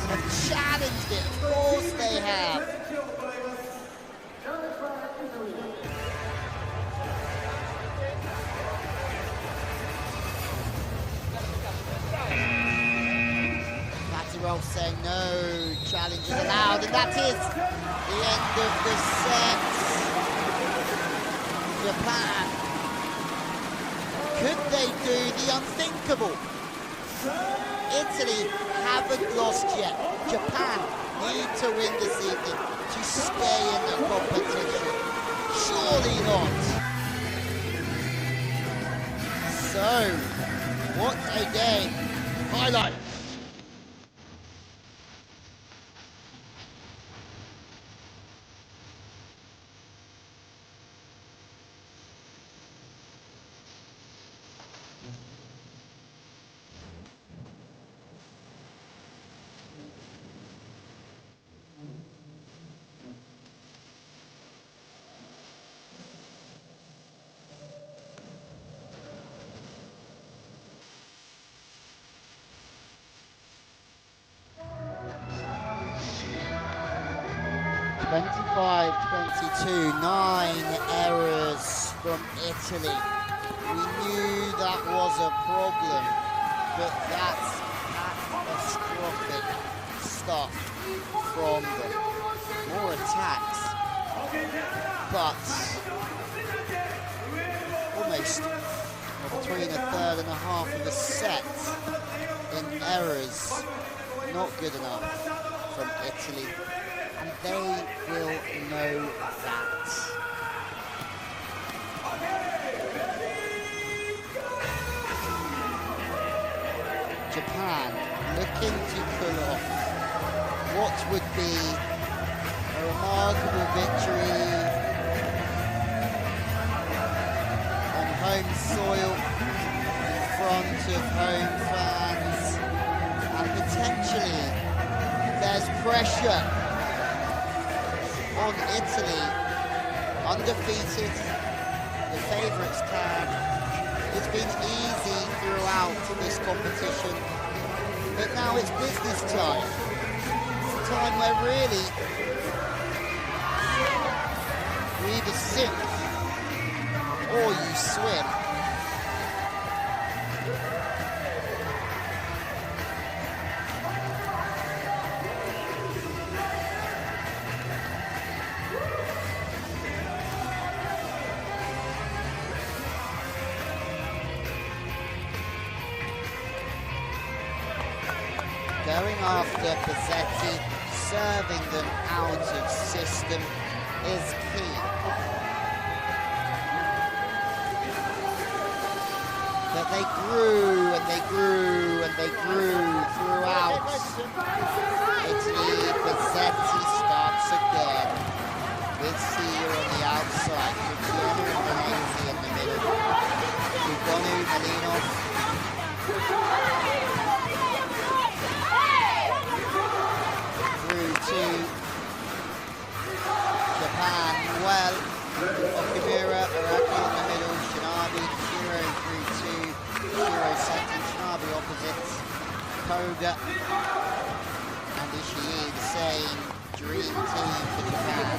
have challenged it, of course they have. Saying no challenges allowed, and that is the end of the set. Japan, could they do the unthinkable? Italy haven't lost yet. Japan need to win this evening to stay in the competition. Surely not. So, what a game. Highlight. (25-22), 9 errors from Italy. We knew that was a problem, but that's catastrophic stuff from them. More attacks, but almost between a third and a half of a set in errors. Not good enough from Italy. And they will know that. Japan looking to pull off what would be a remarkable victory on home soil in front of home fans, and potentially there's pressure on Italy, undefeated, the favourites can. It's been easy throughout this competition, but now it's business time. It's a time where really you either sink or you swim. Going after Pizzetti, serving them out of system is key. But they grew and they grew and they grew throughout. Italy, Pizzetti starts again with Sia on the outside, Cristiano and Venezia in the middle. Ugonu, Malinov. Through to Japan, well, Okamura, Araki in the middle, Shinabi, Shiro through to Shiro second, Shinabi opposite, Koga and Ishii, the same dream team for Japan.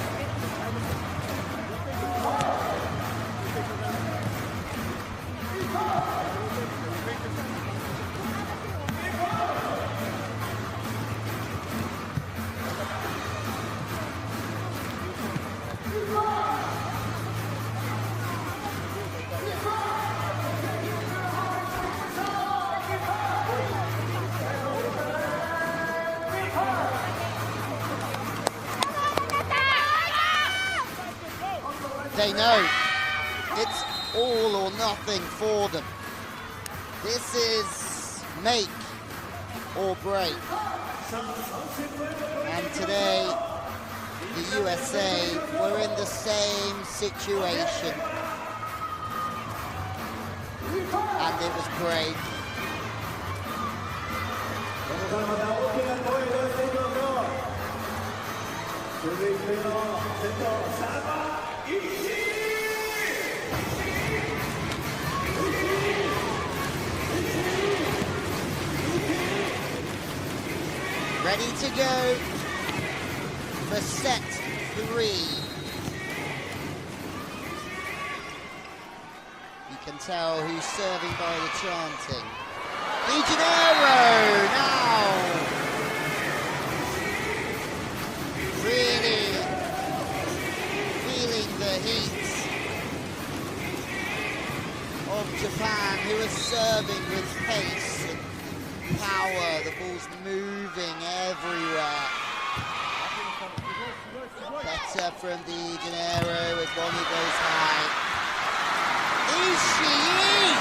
They know it's all or nothing for them. This is make or break. And today, the USA were in the same situation. And it was break. Ready to go for set 3. You can tell who's serving by the chanting. De Janeiro now! Really feeling the heat of Japan, who are serving with pace and power. The ball's moving everywhere. Better from De Janeiro as Bonnie goes high. Ishii!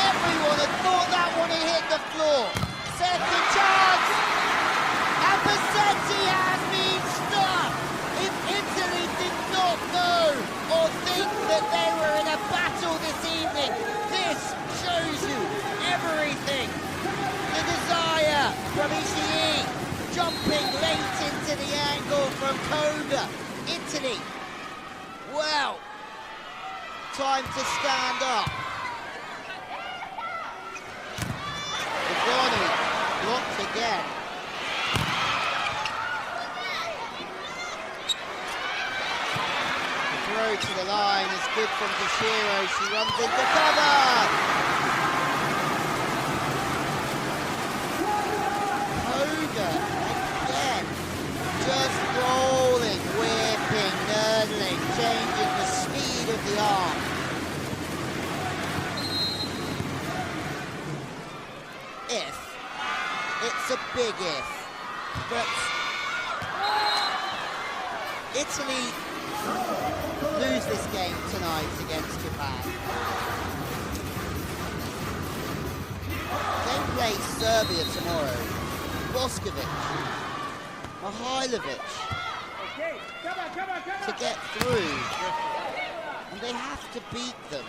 Everyone had thought that one had hit the floor. Second chance! And Pizzetti has been stuck! If Italy did not know or think that they were in a battle this evening, this shows you everything. The desire from Ishii, jumping late into the angle from Koga. Italy, well, time to stand up. Ugonu blocked again. The throw to the line is good from Toshiro. She runs into cover. Again, just rolling, whipping, nurdling, changing the speed of the arm. If, it's a big if, but Italy lose this game tonight against Japan. They play Serbia tomorrow. Boskovic, Mihailovic, to get through, and they have to beat them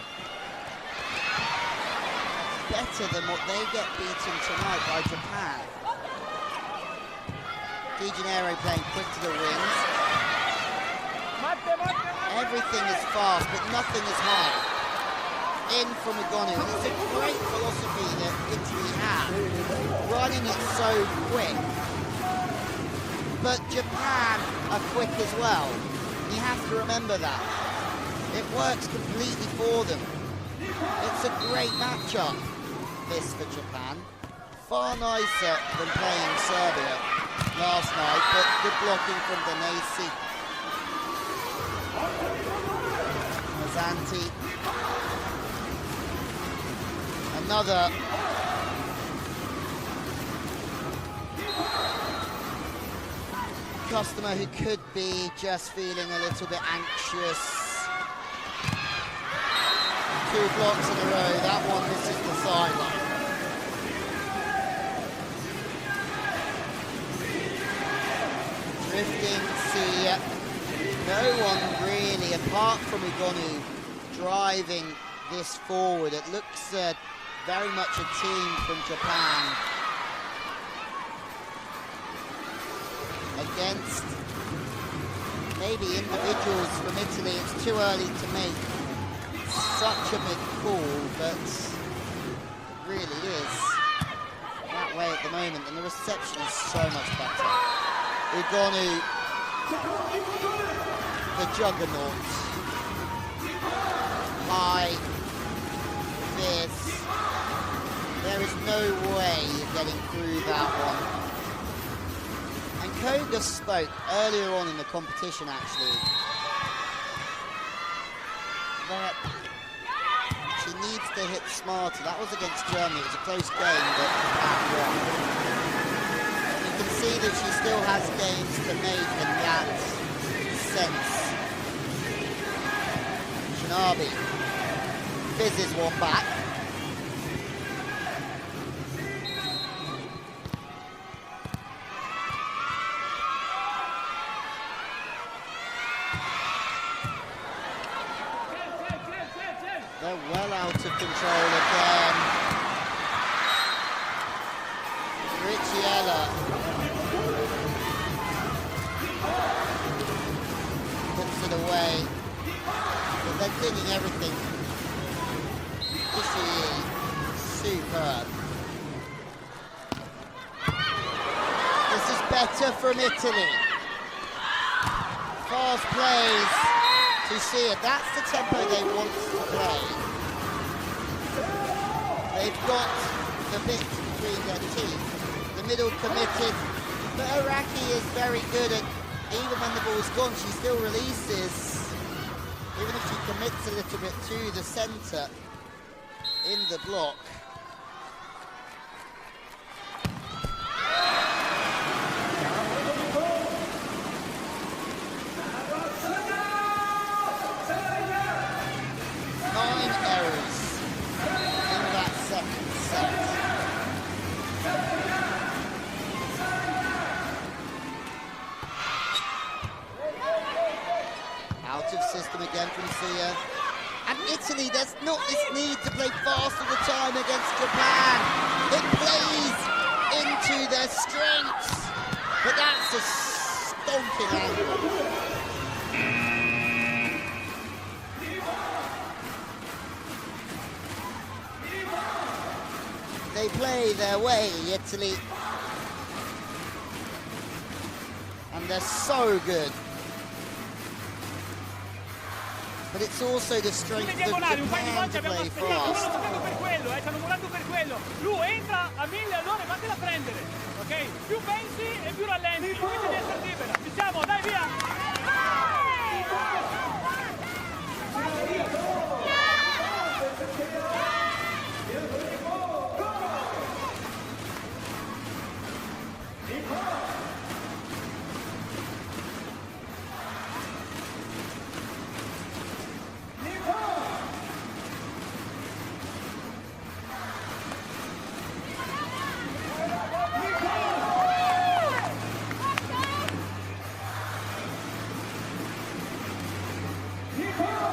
better than what they get beaten tonight by Japan. De Janeiro playing quick to the wings. Everything is fast, but nothing is high. In from Ugonu, and it's a great philosophy that Italy have, running it so quick. But Japan are quick as well. You have to remember that. It works completely for them. It's a great matchup, this for Japan. Far nicer than playing Serbia last night, but good blocking from Danesi. Mazanti. Another customer who could be just feeling a little bit anxious. 2 blocks in a row, that one misses the sideline. Drifting, see no one really, apart from Ugonu, driving this forward. It looks very much a team from Japan against maybe individuals from Italy. It's too early to make such a big call, but it really is that way at the moment, and the reception is so much better. Ugonu, the juggernaut, high, fierce. There is no way you're getting through that one. And Koga spoke earlier on in the competition, actually, that she needs to hit smarter. That was against Germany. It was a close game, but Japan won. You can see that she still has games to make in that sense. Shinabi fizzes one back. They're well out of control again. Ricciella puts it away. But they're digging everything. This is superb. This is better from Italy. Fast plays. To see it, that's the tempo they want to play. They've got the bit between their teeth, the middle committed, but Iraqi is very good at, even when the ball's gone, she still releases, even if she commits a little bit to the center in the block. System again from Sia. And Italy, there's not this need to play fast all the time against Japan. It plays into their strengths. But that's a stonking angle. They play their way, Italy. And they're so good. But it's also the strength of Japan to play fast. Stanno volando per quello. Lui entra a 1000 all'ora e vattela a prendere. Ok? Più pensi e più rallenti. Invece di essere libera. Ci siamo, dai via!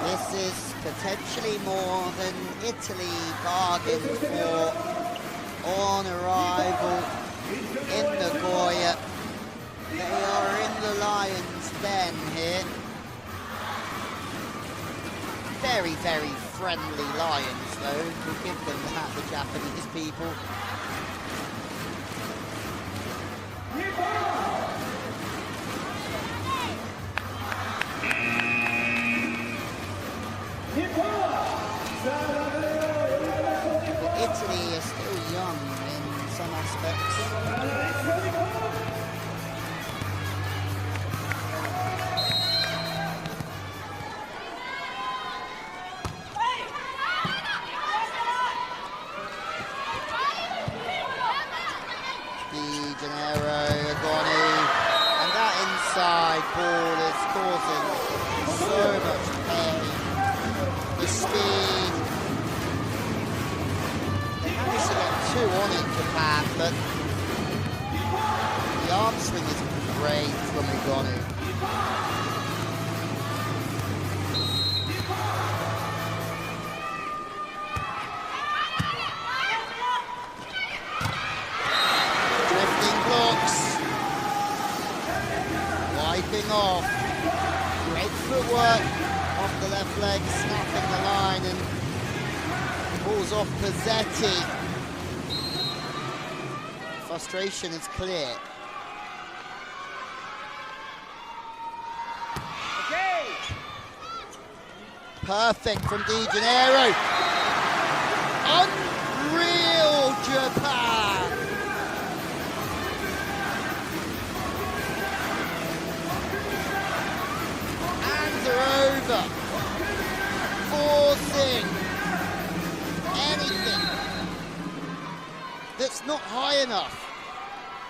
This is potentially more than Italy bargained for on arrival in Nagoya. They are in the lion's den here. Very, very friendly lions, though. We'll give them that, the Japanese people. prospects. De Janeiro, Agoni, and that inside ball is causing so much pain. The speed. They managed to get 2 on it, Japan, but the arm swing is great from Agoni. Wiping off. Great footwork off the left leg, snapping the line and pulls off Pizzetti. Frustration is clear. Okay. Perfect from De Janeiro. Unreal, Japan. Over, forcing anything that's not high enough.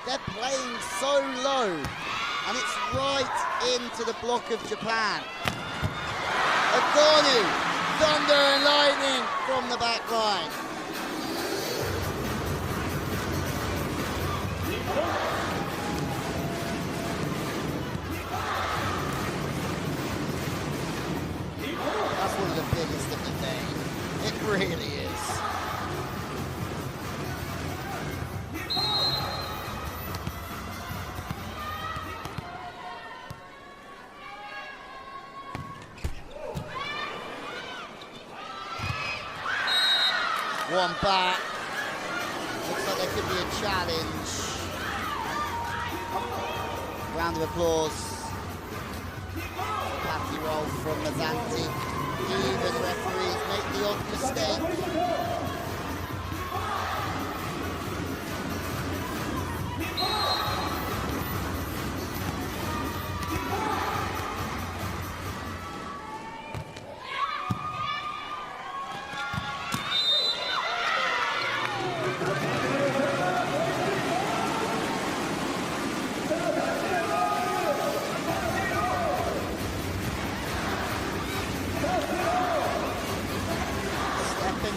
They're playing so low, and it's right into the block of Japan. Agoni, thunder and lightning from the back line. One of the biggest of the day. It really is. One back. Looks like there could be a challenge. Round of applause. Patty roll from Mazzanti. Even referees make the odd mistake.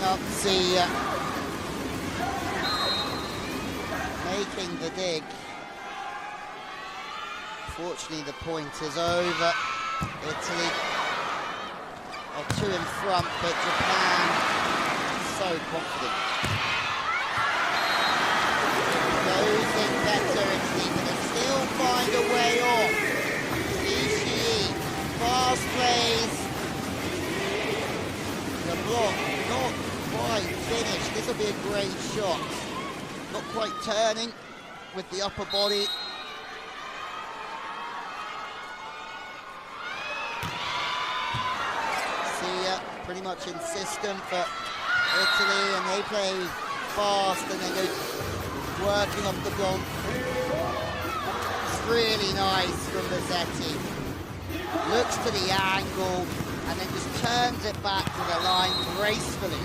Up Zia, making the dig. Fortunately, the point is over. Italy are 2 in front, but Japan so confident. Closing better, Italy, but they still find a way off. Ishii, fast plays. The block not quite finished. This will be a great shot. Not quite turning with the upper body. Sia pretty much in system for Italy, and they play fast and then go working off the block. It's really nice from Rossetti. Looks to the angle and then just turns it back to the line gracefully.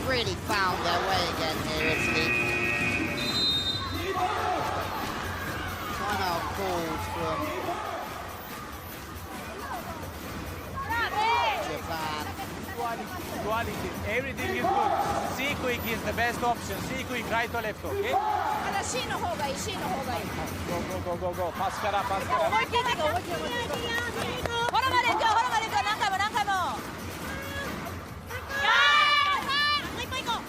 Really found their way again here, Italy. Timeout called from Japan. Quality, everything is good. C-quick is the best option. C-quick right or left, okay? C の方がいい、C の方がいい。Go. パスから。思いっきり手が思いっきり。フォローまで行くよ、フォローまで行くよ、何回も。行こう。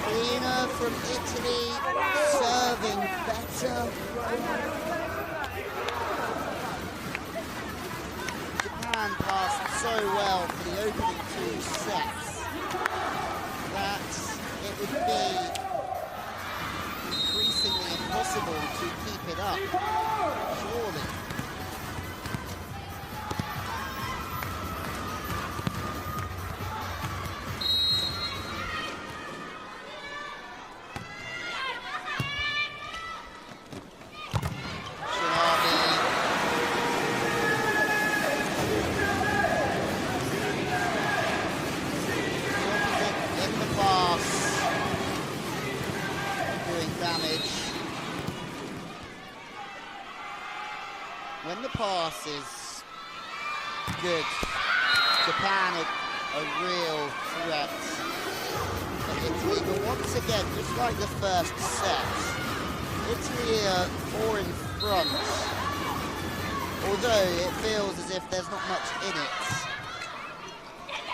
Cleaner from Italy, serving better. Japan passed so well for the opening 2 sets that it would be increasingly impossible to keep it up, surely. When the pass is good, Japan a real threat for Italy. But once again, just like the first set, Italy are 4 in front. Although it feels as if there's not much in it.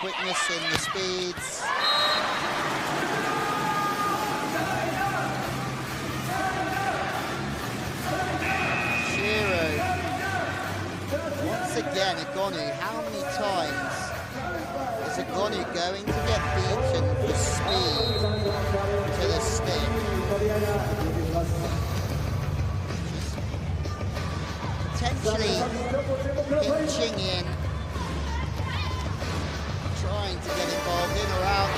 Quickness in the speeds. Once again, Agonu, how many times is Agonu going to get beaten for speed to the stick? Potentially pinching in, trying to get involved in or out.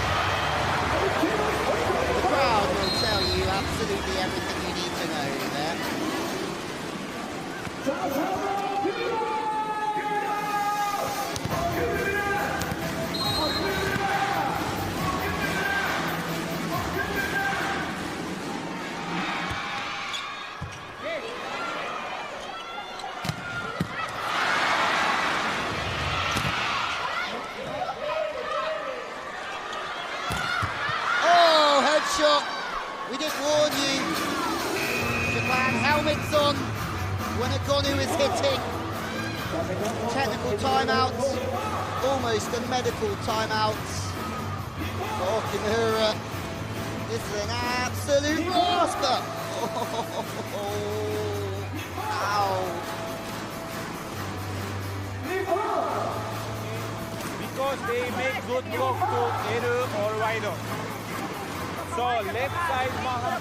The crowd will tell you absolutely everything you need to know there. Shot. We did warn you. Japan helmets on when Agonu is hitting. Technical timeout, almost a medical timeout for Okimura. This is an absolute rasper. Ow. Because they make good block to Eru or Waido. So left side Mohammed,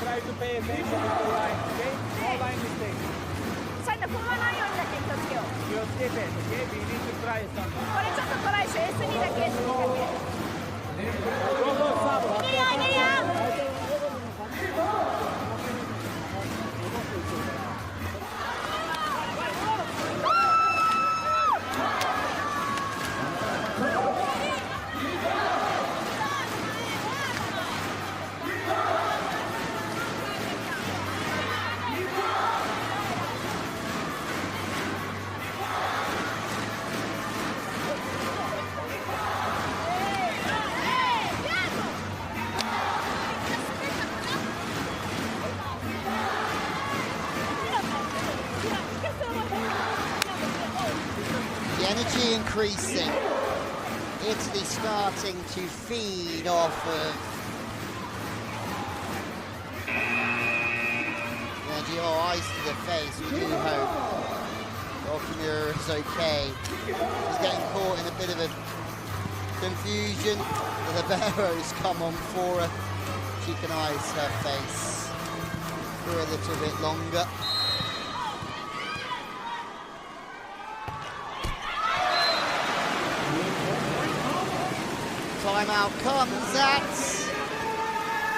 try to pay attention to the line, okay? No line mistake. Okay? We need to try something. Go, Sabo. Energy increasing. Italy starting to feed off of ice to the face. We do hope Okimura is okay. He's getting caught in a bit of a confusion. The liberos come on for her. She can ice her face for a little bit longer. Timeout comes at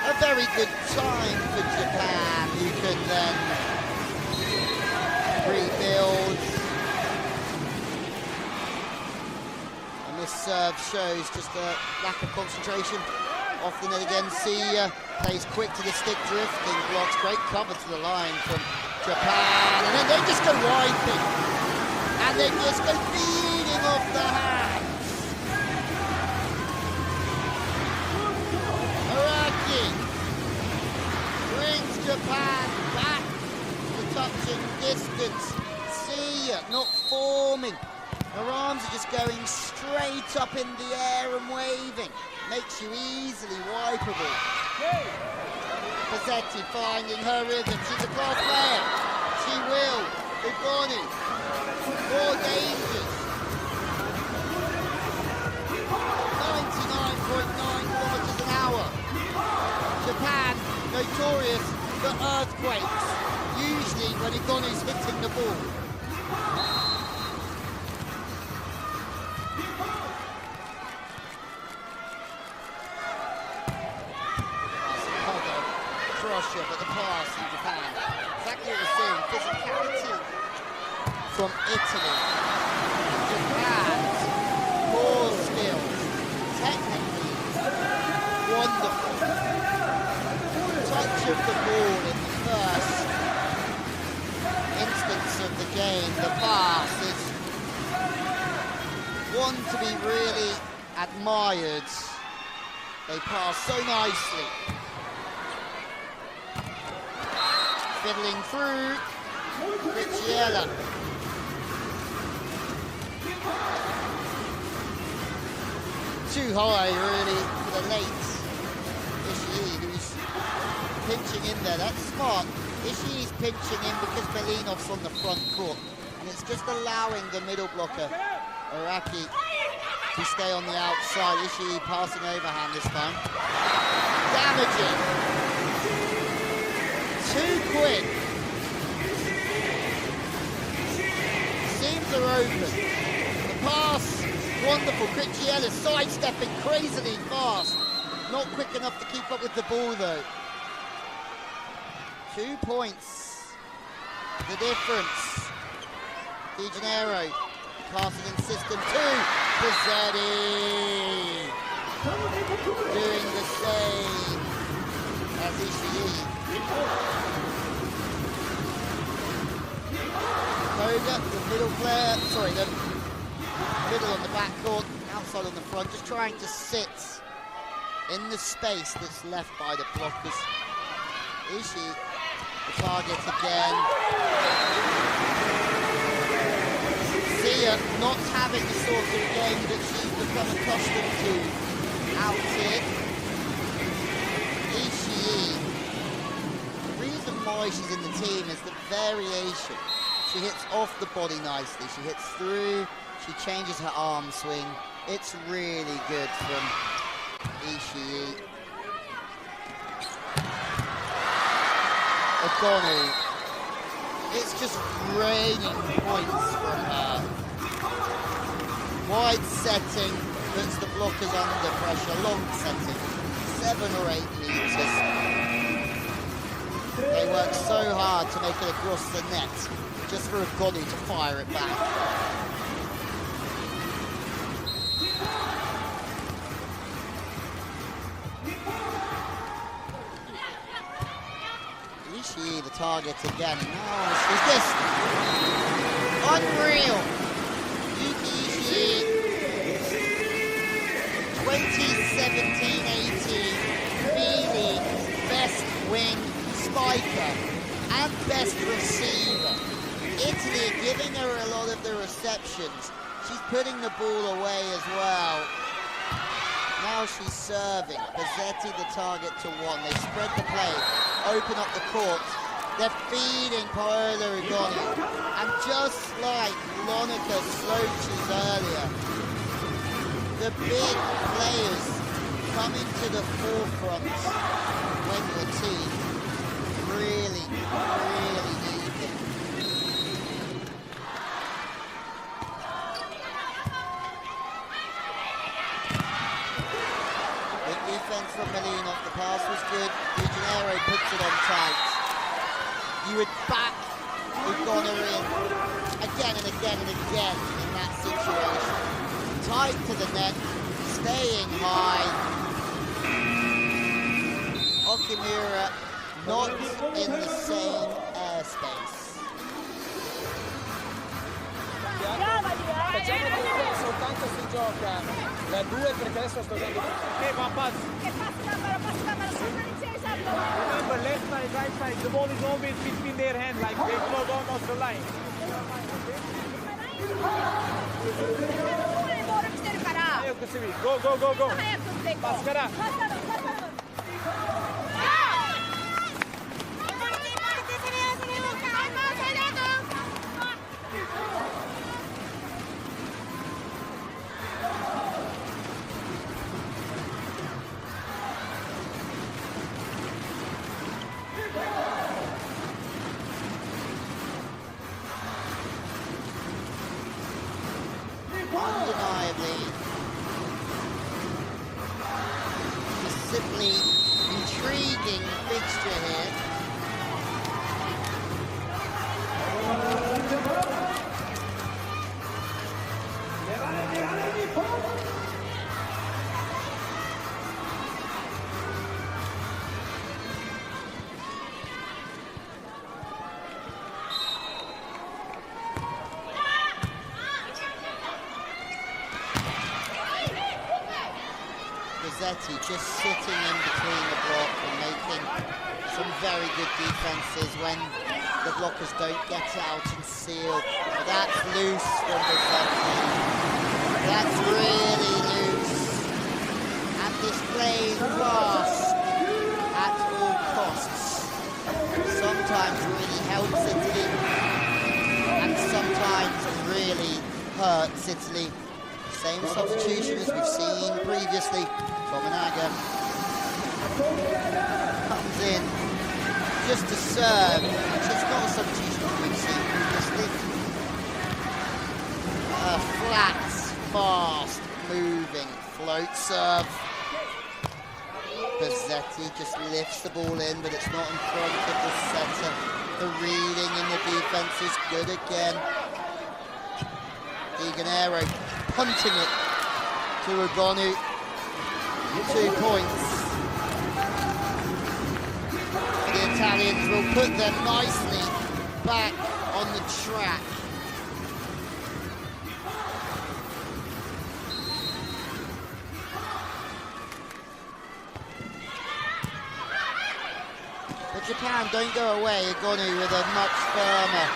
a very good time for Japan, who can then rebuild. And this serve shows just a lack of concentration. Off the net again, Sia plays quick to the stick, drifting, blocks, great cover to the line from Japan, and then they just go wiping, and they just go feeding off the hands. Araki brings Japan back to touching distance. Sia not forming. Her arms are just going straight up in the air and waving. Makes you easily wipeable. Pazzetti finding her rhythm. She's a class player. She will. Ugoni. More dangers. 99.9 kilometers an hour. Japan, notorious for earthquakes. Usually when Ugoni's hitting the ball. But the pass in Japan. Exactly what we're seeing. Physicality from Italy. Japan's core skills. Technically wonderful. Touch of the ball in the first instance of the game. The pass is one to be really admired. They pass so nicely. Fiddling through, Ricciella. Too high, really, for the late Ishii, who's pinching in there. That's smart. Ishii's pinching in because Belinov's on the front court, and it's just allowing the middle blocker, Araki, to stay on the outside. Ishii passing overhand this time. Damaging. Too quick. Seams are open. The pass, wonderful. Cricciella sidestepping crazily fast. Not quick enough to keep up with the ball though. 2 points. The difference. Di Janeiro passing in system 2. Pizzetti doing the same as Ishii. Koga, the middle player, sorry, the middle on the back court, outside on the front, just trying to sit in the space that's left by the blockers. Ishii, the target again. Sia not having the sort of game that she's become accustomed to out here. Ishii, why she's in the team is the variation. She hits off the body nicely, she hits through, she changes her arm swing. It's really good from Ishii. Ogonu, it's just raining points from her. Wide setting, puts the blockers under pressure, long setting, 7 or 8 meters. They work so hard to make it across the net, just for Ogonu to fire it back. Ishii, the target again. Nice. Is this unreal? Yuki Ishii, 2017-18 B-League best wing spiker and best receiver. Italy giving her a lot of the receptions. She's putting the ball away as well. Now she's serving. Pazzetti the target to 1. They spread the play, open up the court. They're feeding Paola Ugoni. And just like Lonica Sloches earlier, the big players come into the forefront when your team really, really need them. Good defense from Melina. The pass was good. Di Janeiro puts it on tight. You would back Ugoni in again and again and again in that situation. Tight to the net, staying high. Kimura not in the same airspace. Facciamo che soltanto si gioca da 2 perché adesso sto dando. Okay, one pass. Remember, left side, right side, the ball is always between their hands, like they close almost the line. Go, go, go, go. Maschera. Undeniably, a simply intriguing fixture here. Rossetti just sitting in between the block and making some very good defenses when the blockers don't get out and seal. But that's loose from Rossetti. That's really loose. And displayed fast at all costs. Sometimes really helps Italy and sometimes really hurts Italy. Same substitution as we've seen previously. Tominaga comes in just to serve, which is not a substitution that we've seen previously. A flat, fast, moving float serve. Bazzetti just lifts the ball in, but it's not in front of the setter. The reading in the defense is good again. Diganero punting it to Ugonu. 2 points. The Italians will put them nicely back on the track. But Japan don't go away. Ugonu with a much firmer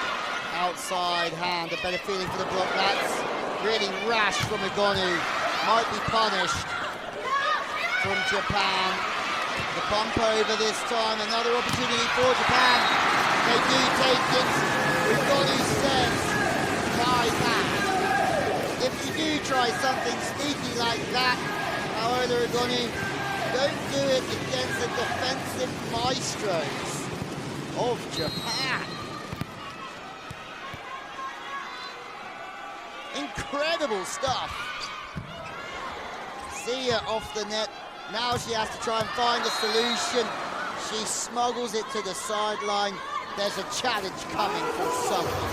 outside hand, a better feeling for the block. That's really rash from Ugonu. Might be punished from Japan. The bump over this time, another opportunity for Japan. They do take it. Ugonu says, try that. If you do try something sneaky like that, however, Ugonu, don't do it against the defensive maestros of Japan. Incredible stuff. Sia off the net. Now she has to try and find a solution. She smuggles it to the sideline. There's a challenge coming for someone.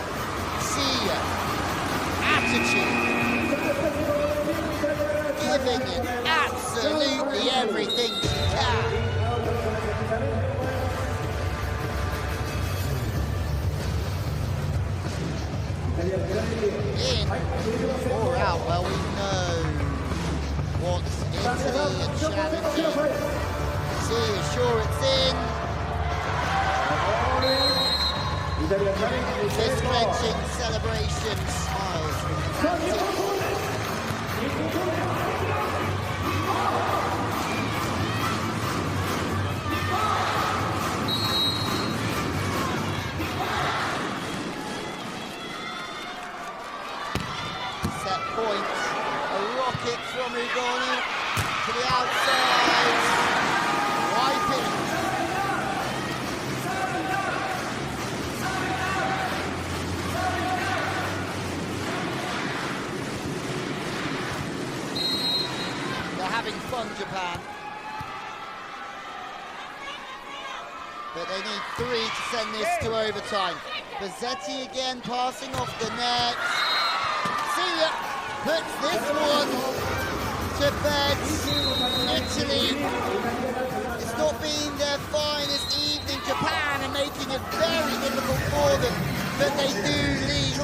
Sia, attitude, giving it absolutely everything she can. In or out, well, we know what's Italy and challenging. See, sure it's in. Fist-clenching celebration smiles. Set point. A rocket from Ugonu to the outside. Wiping. They're having fun, Japan. But they need 3 to send this to overtime. Bazzetti again passing off the net. Sia puts this one to bed. Italy, it's not been their finest evening. Japan are making it very difficult for them, but they do lead 2-1.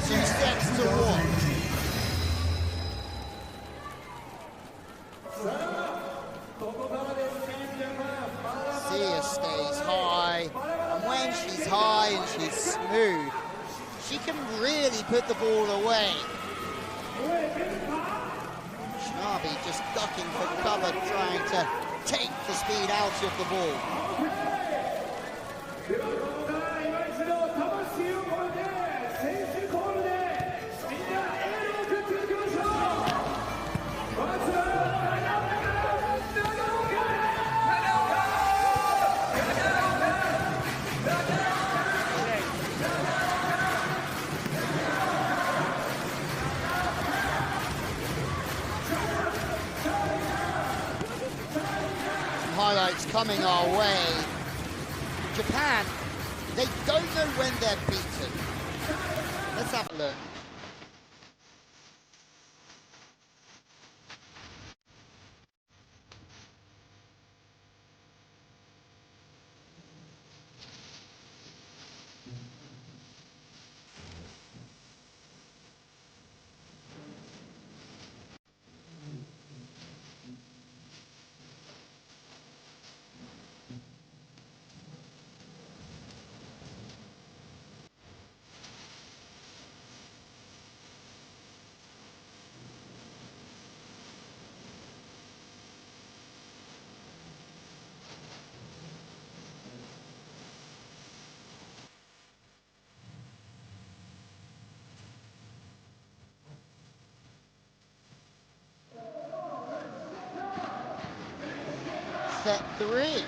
Sia stays high, and when she's high and she's smooth, she can really put the ball away. Shinabi just ducking for cover, trying to take the speed out of the ball. Highlights coming our way. Japan, they don't know when they're beaten. Let's have a look. Set 3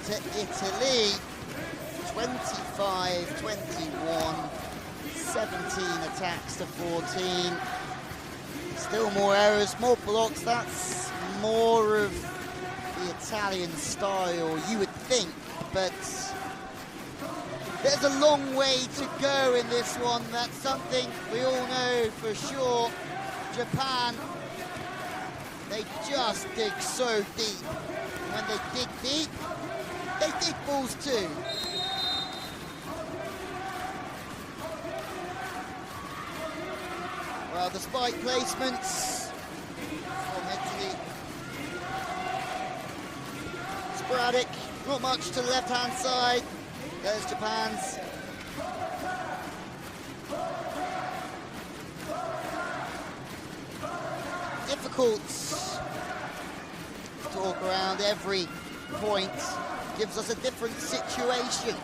to Italy, 25-21, 17 attacks to 14. Still more errors, more blocks. That's more of the Italian style, you would think, but there's a long way to go in this one. That's something we all know for sure. Japan, they just dig so deep. When they dig deep, they dig balls too. Well, the spike placements from Italy. Sporadic, not much to the left-hand side. There's Japan's. Difficult to talk around. Every point gives us a different situation.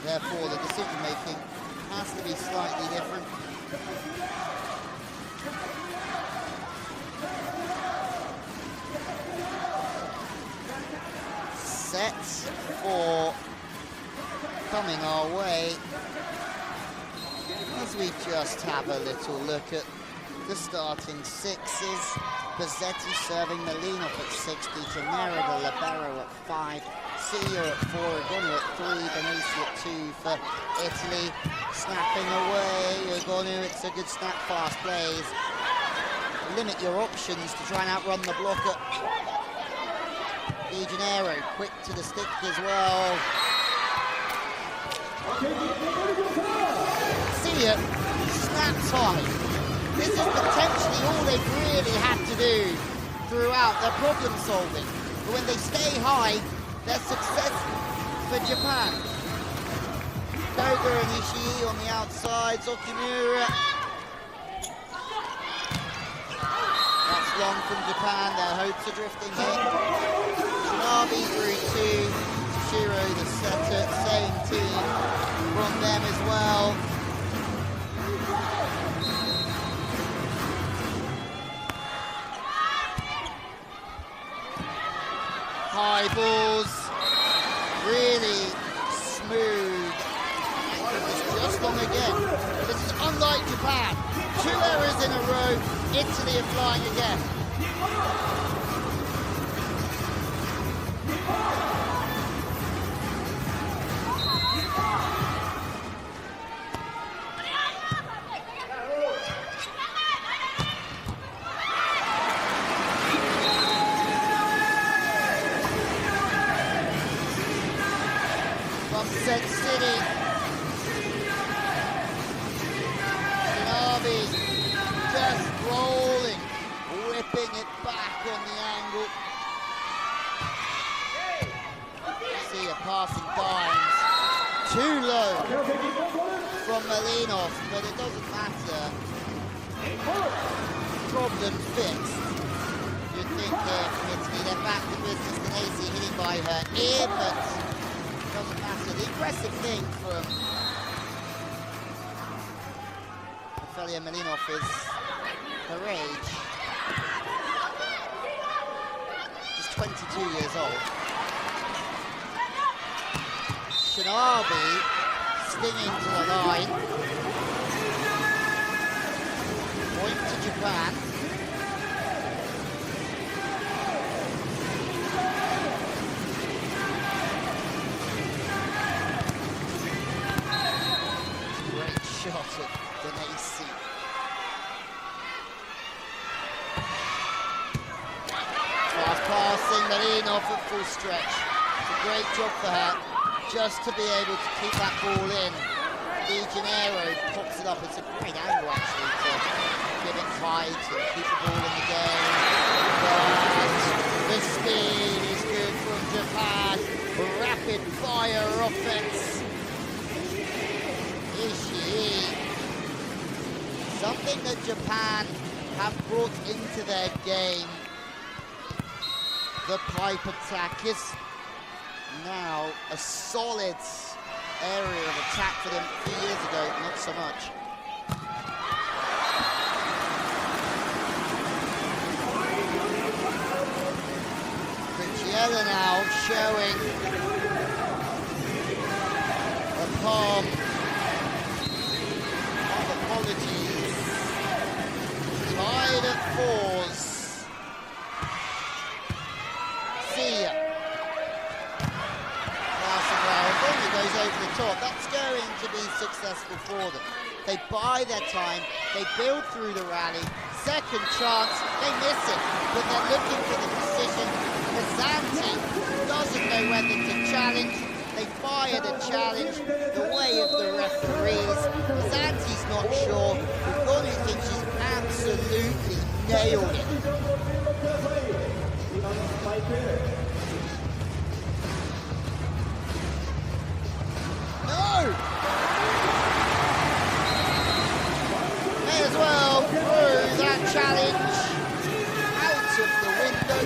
Therefore, the decision making has to be slightly different. Set 4 coming our way. As we just have a little look at the starting sixes. Bazzetti serving, Malinov at 60, Gennaro the libero at 5, Sia at 4, Ogonu at 3, Benassi at 2 for Italy. Snapping away, Ogonu, it's a good snap, fast plays. Limit your options to try and outrun the blocker. De Janeiro, quick to the stick as well. Sia snaps high. This is potentially all they've really had to do throughout their problem solving. But when they stay high, they're successful for Japan. Koga and Ishii on the outsides, Okimura. That's long from Japan, their hopes are drifting here. Shinabi through 2, Shiro the setter, same team from them as well. High balls, really smooth. It's just long again. This is unlike Japan. 2 errors in a row. Italy are flying again. problem fixed. You'd think Italy, they're back to business. Danesi hitting by her ear, but doesn't matter. The impressive thing from Ofelia Malinov is her age. She's 22 years old. Shinabi stinging to the line. Point to Japan. Great shot at Danesi. Fast passing, Malinov at full stretch. It's a great job for her, just to be able to keep that ball in. De Janeiro pops it up. It's a great angle actually to give it height and keep the ball in the game. But the speed is good from Japan. Rapid fire offense. Ishii. Something that Japan have brought into their game. The pipe attack is now a solid area of attack for them. A few years ago, not so much. Princiella now showing a palm of apologies. Tied at fours. See ya. Goes over the top. That's going to be successful for them. They buy their time, they build through the rally. Second chance, they miss it, but they're looking for the precision. Mazzanti doesn't know whether to challenge. They fire the challenge the way of the referees. Mazzanti's not sure. Gonu thinks she's absolutely nailed it. May as well throw that challenge out of the window.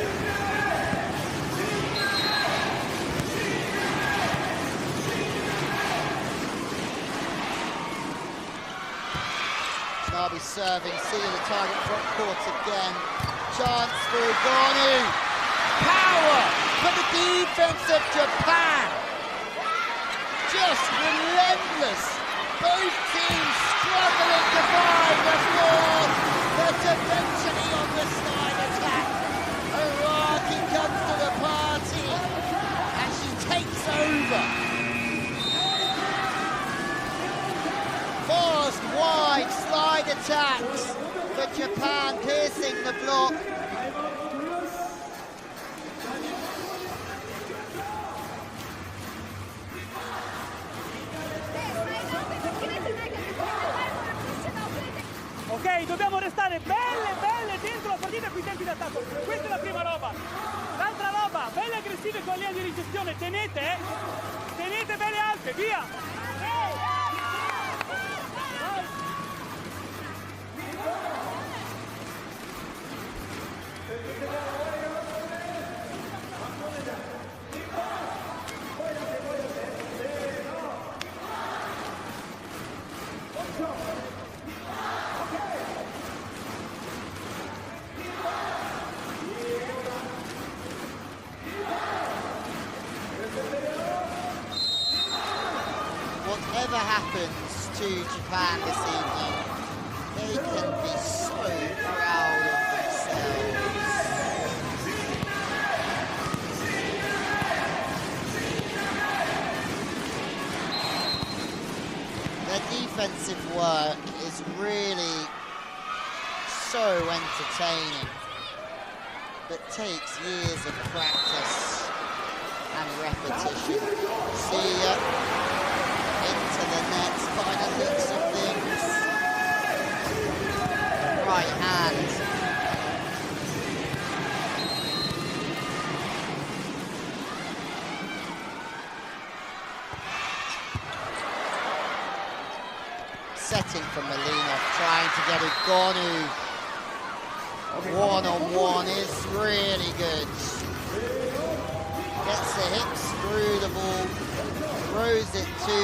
Shinabi serving, seeing the target front court again. Chance for Gonu. Power for the defense of Japan. Just relentless. Both teams struggling to find the floor, but eventually on the slide attack, Iraqi comes to the party and she takes over. Fast, wide slide attacks for Japan, piercing the block. Ok, dobbiamo restare belle dentro la partita con i tempi d'attacco. Questa è la prima roba. L'altra roba, belle aggressive con la linea di ricezione. Tenete belle alte, via! Whatever happens to Japan this evening, they can be so proud of themselves. Their defensive work is really so entertaining, but takes years of practice and repetition. See ya. Into the net, by the looks of things. Right hand. Setting from Malinov, trying to get it. Gonu One-on-one is really good. Gets the hips through the ball, throws it to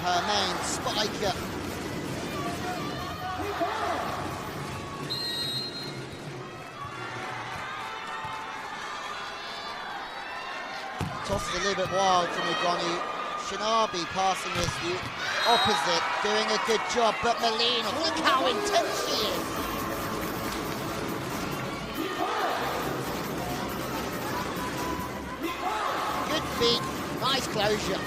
her main spiker. Tossed a little bit wild from Ugonu. Shinabi passing this the opposite, doing a good job, but Melina, look how intense she is. Good feet, nice closure.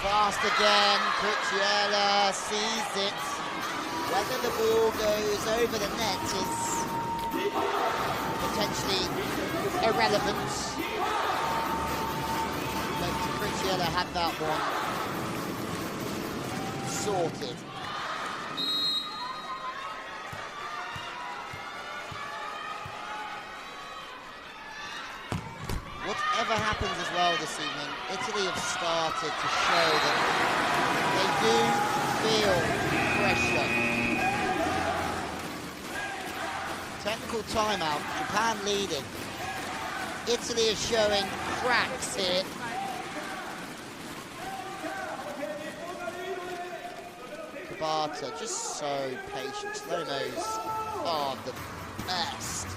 Fast again, Cruciella sees it. Whether the ball goes over the net is potentially irrelevant. But Cruciella had that one sorted. Whatever happens as well this evening, Italy have started to show that they do feel pressure. Technical timeout, Japan leading. Italy is showing cracks here. Kabata, just so patient. Slow-mos are the best.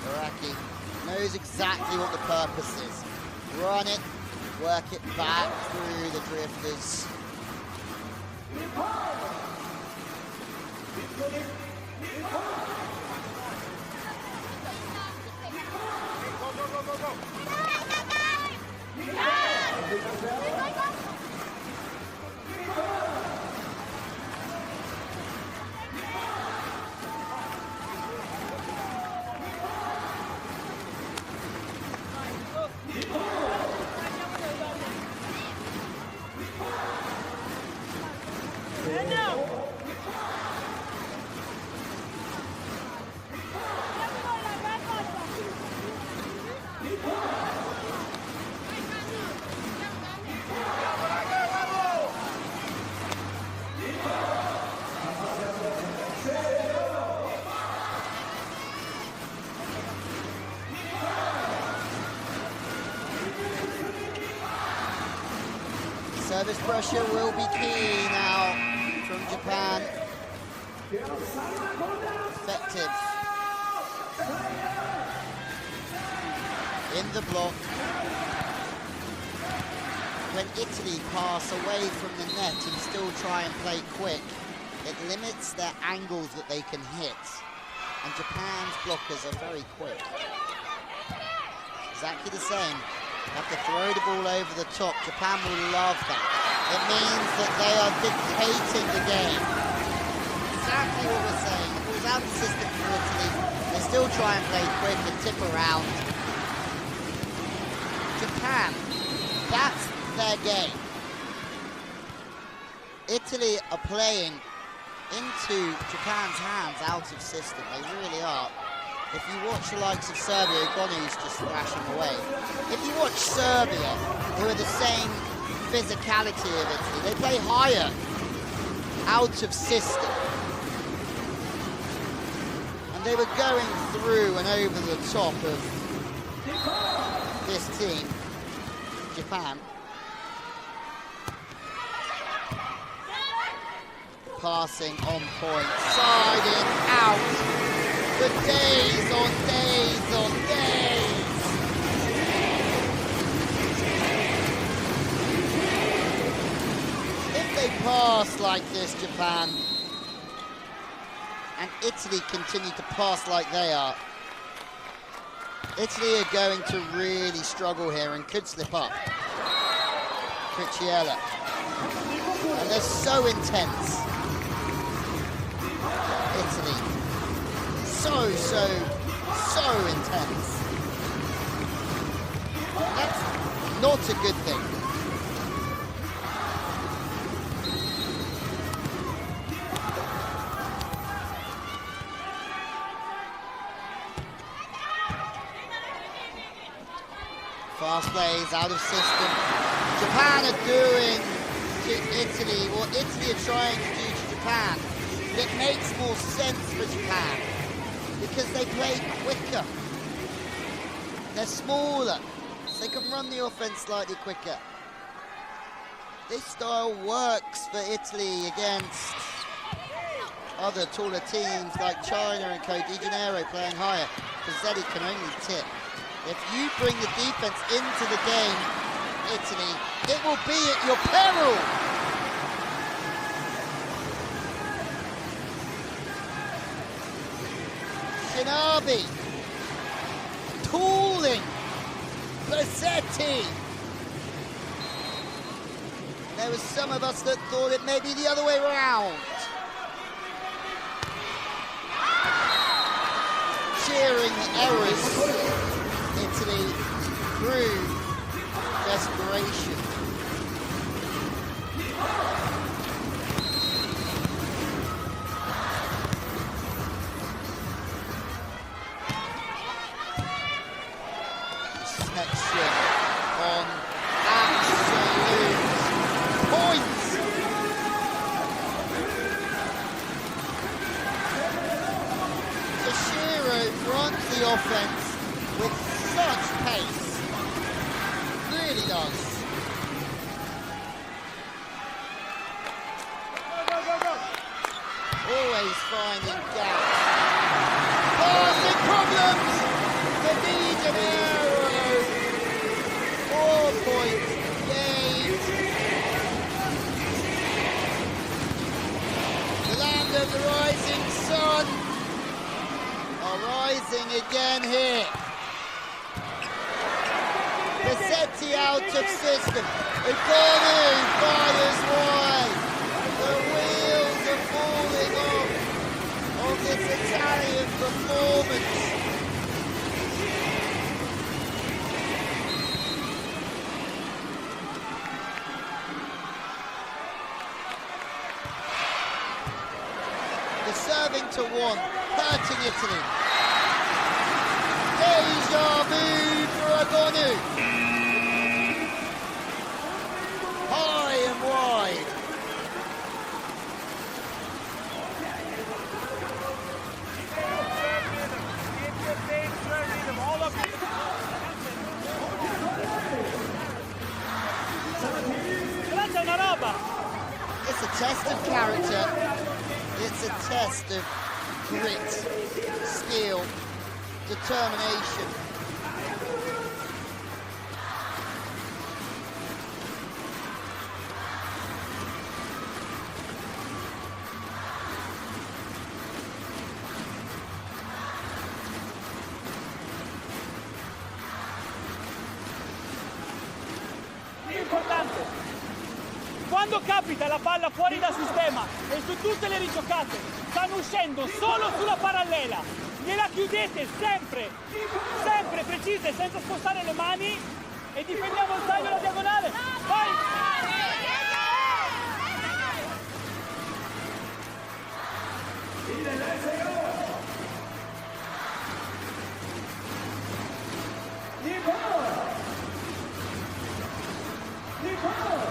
Araki knows exactly what the purpose is. Run it, work it back through the drifters. Service pressure will be key now from Japan. Effective in the block. When Italy pass away from the net and still try and play quick, it limits their angles that they can hit. And Japan's blockers are very quick. Exactly the same. Have to throw the ball over the top. Japan will love that. It means that they are dictating the game. Exactly what we're saying. If it was out the system for Italy, they still try and play quick and tip around. Japan, that's their game. Italy are playing into Japan's hands out of system. They really are. If you watch the likes of Serbia, Gonu's just thrashing away. If you watch Serbia, who are the same physicality of Italy, they play higher, out of system. And they were going through and over the top of this team, Japan. Passing on point, side in, out. For days on days on days. If they pass like this, Japan, and Italy continue to pass like they are, Italy are going to really struggle here and could slip up. Cruciella. And they're so intense. Italy. So intense. That's not a good thing. pass plays out of system. Japan are doing to Italy what Italy are trying to do to Japan. It makes more sense for Japan because they play quicker. They're smaller, so they can run the offense slightly quicker. This style works for Italy against other taller teams like China and Co. De Janeiro playing higher. Zeddy can only tip. If you bring the defense into the game, Italy, it will be at your peril. Shinabi, tooling, Bassetti. There was some of us that thought it may be the other way around. Cheering errors, Italy through desperation. Section on absolute points. Runs the offense with such pace. Really does. Always finding gaps. Passing problems for De Janeiro. 4 points gained. The land of the rising sun. Rising again here. Bassetti out of system. Ugonu fires wide. The wheels are falling off of this Italian performance. The serving to 1, hurting Italy. Deja vu for Ugonu. High and wide. It's a test of character. It's a test of grit, skill, determination. Importante, quando capita la palla fuori da sistema e su tutte le rigiocate stanno uscendo solo sulla parallela, gliela chiudete sempre, sempre precise, senza spostare le mani e difendiamo il taglio alla diagonale. Vai!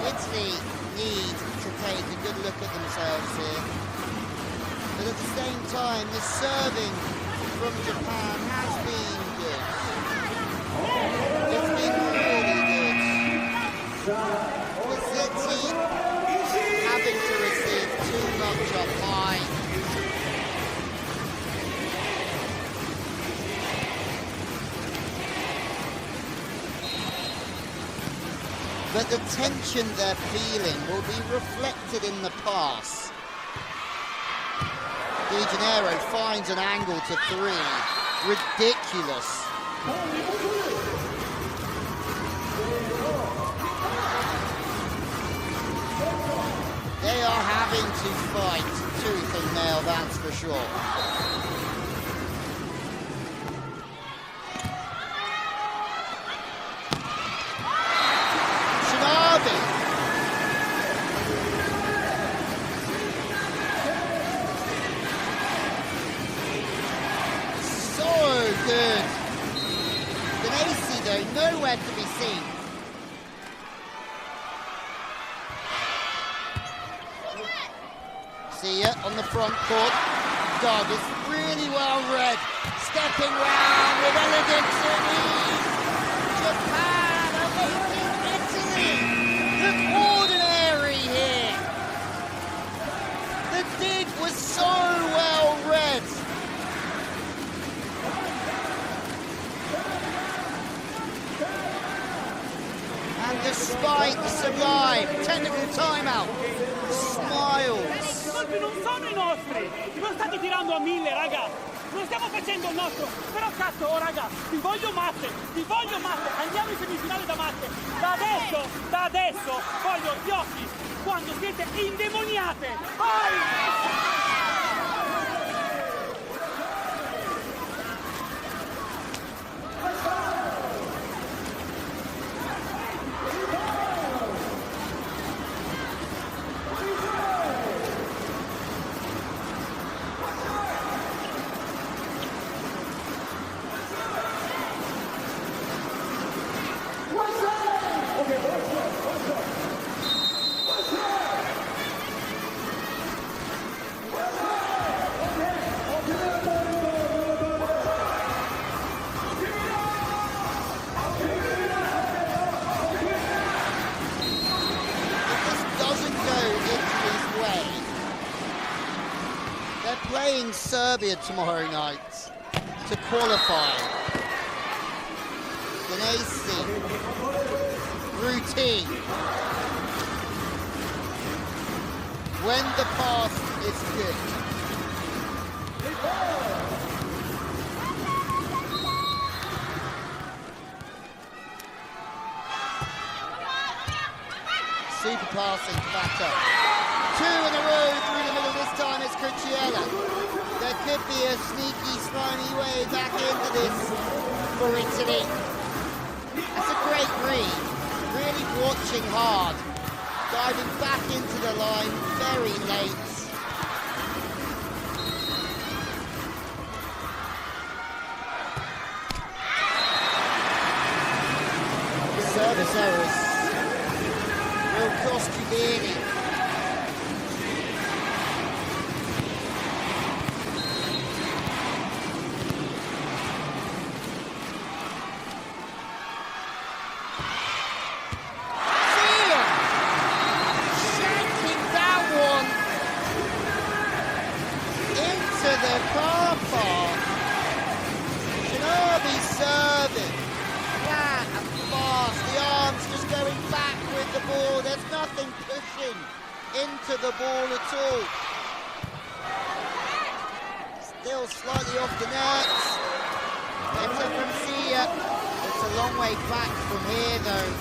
Italy need to take a good look at themselves here. But at the same time, the serving from Japan has been good. It's been really good. Bassetti having to receive too much up high. But the tension they're feeling will be reflected in the pass. De Janeiro finds an angle to 3. Ridiculous. They are having to fight tooth and nail, that's for sure. though, nowhere to be seen. See ya on the front court. Doug is really well read. Stepping round with elegance and ease. Japan are making Italy look ordinary here. The dig was so well read. And despite the sublime technical timeout, smiles. Non sono i nostri, non state tirando a 1000, raga, non stiamo facendo il nostro, però cazzo, oh raga, vi voglio matte, andiamo in semifinale da matte, da adesso voglio gli occhi quando siete indemoniate, vai! Playing Serbia tomorrow night to qualify. An AC routine. When the past is good. Super passing to back up. 2 in a row through the middle. This time it's Cucciella. There could be a sneaky, slimy way back into this for Italy. That's a great read. Really watching hard. Diving back into the line very late. Service errors will cost you dearly. Into the ball at all. Still slightly off the net. Enter from Sia. It's a long way back from here though.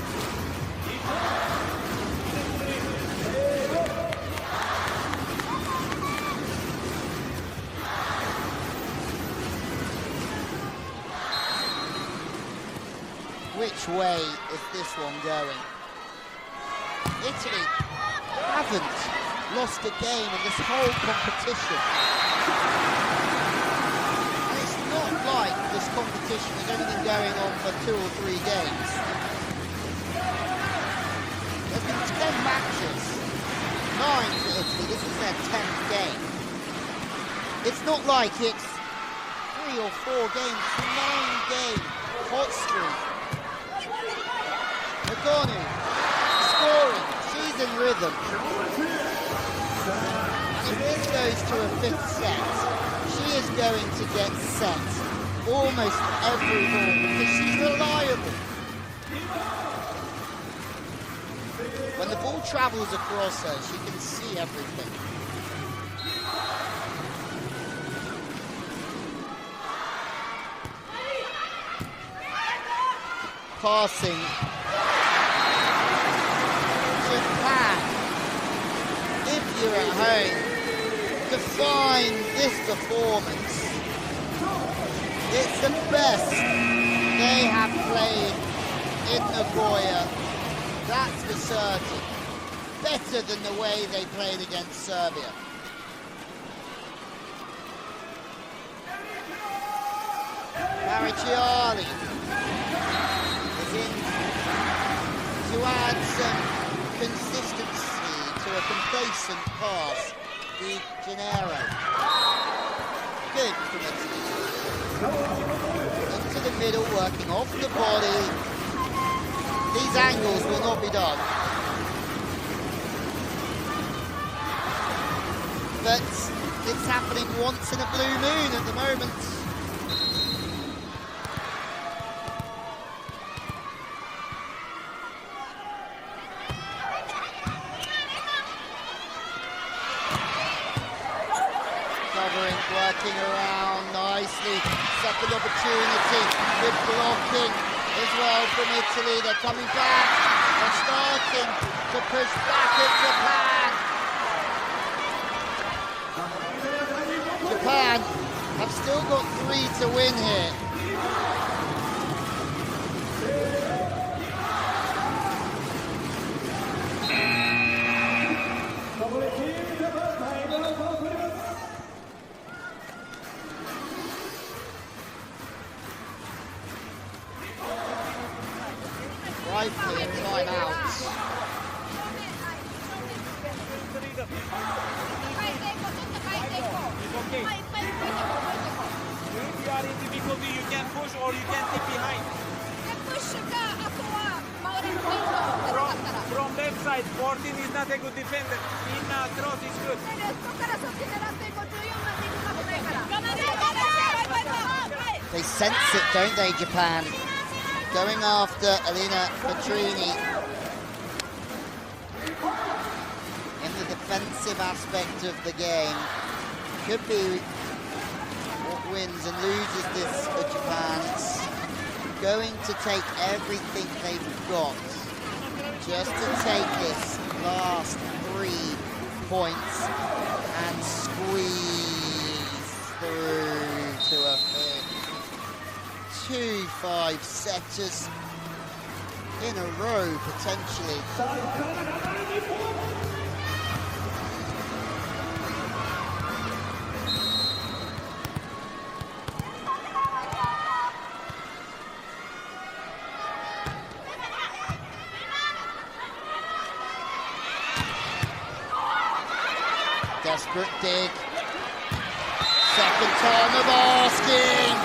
Which way is this one going? Italy haven't lost a game in this whole competition. And it's not like this competition has only been going on for 2 or 3 games. There's been 10 matches, 9 for Italy. This is their 10th game. It's not like it's 3 or 4 games, it's a 9-game hot streak. Magonu scoring. She's in rhythm. If this goes to a 5th set, she is going to get set almost every ball because she's reliable. When the ball travels across her, she can see everything. Passing. Japan, if you're at home, define this performance. It's the best they have played in Nagoya, that's for certain. Better than the way they played against Serbia. Maricciali. add some consistency to a complacent pass. Di Gennaro. Good from Italy. Into the middle, working off the body. These angles will not be done. But it's happening once in a blue moon at the moment. Covering, working around nicely. Second opportunity, good blocking as well from Italy. They're coming back. They're starting to push back at Japan. Japan have still got 3 to win here. Rightfully a timeout. Okay. If you are in difficulty, you can push or you can take behind. From left side, 14 is not a good defender. In cross is good. They sense it, don't they, Japan? Going after Elena Petrini in the defensive aspect of the game. Could be what wins and loses this for Japan. It's going to take everything they've got just to take this last 3 points and squeeze through to a fifth. 2 5-setters in a row, potentially. Desperate dig. Second time of asking.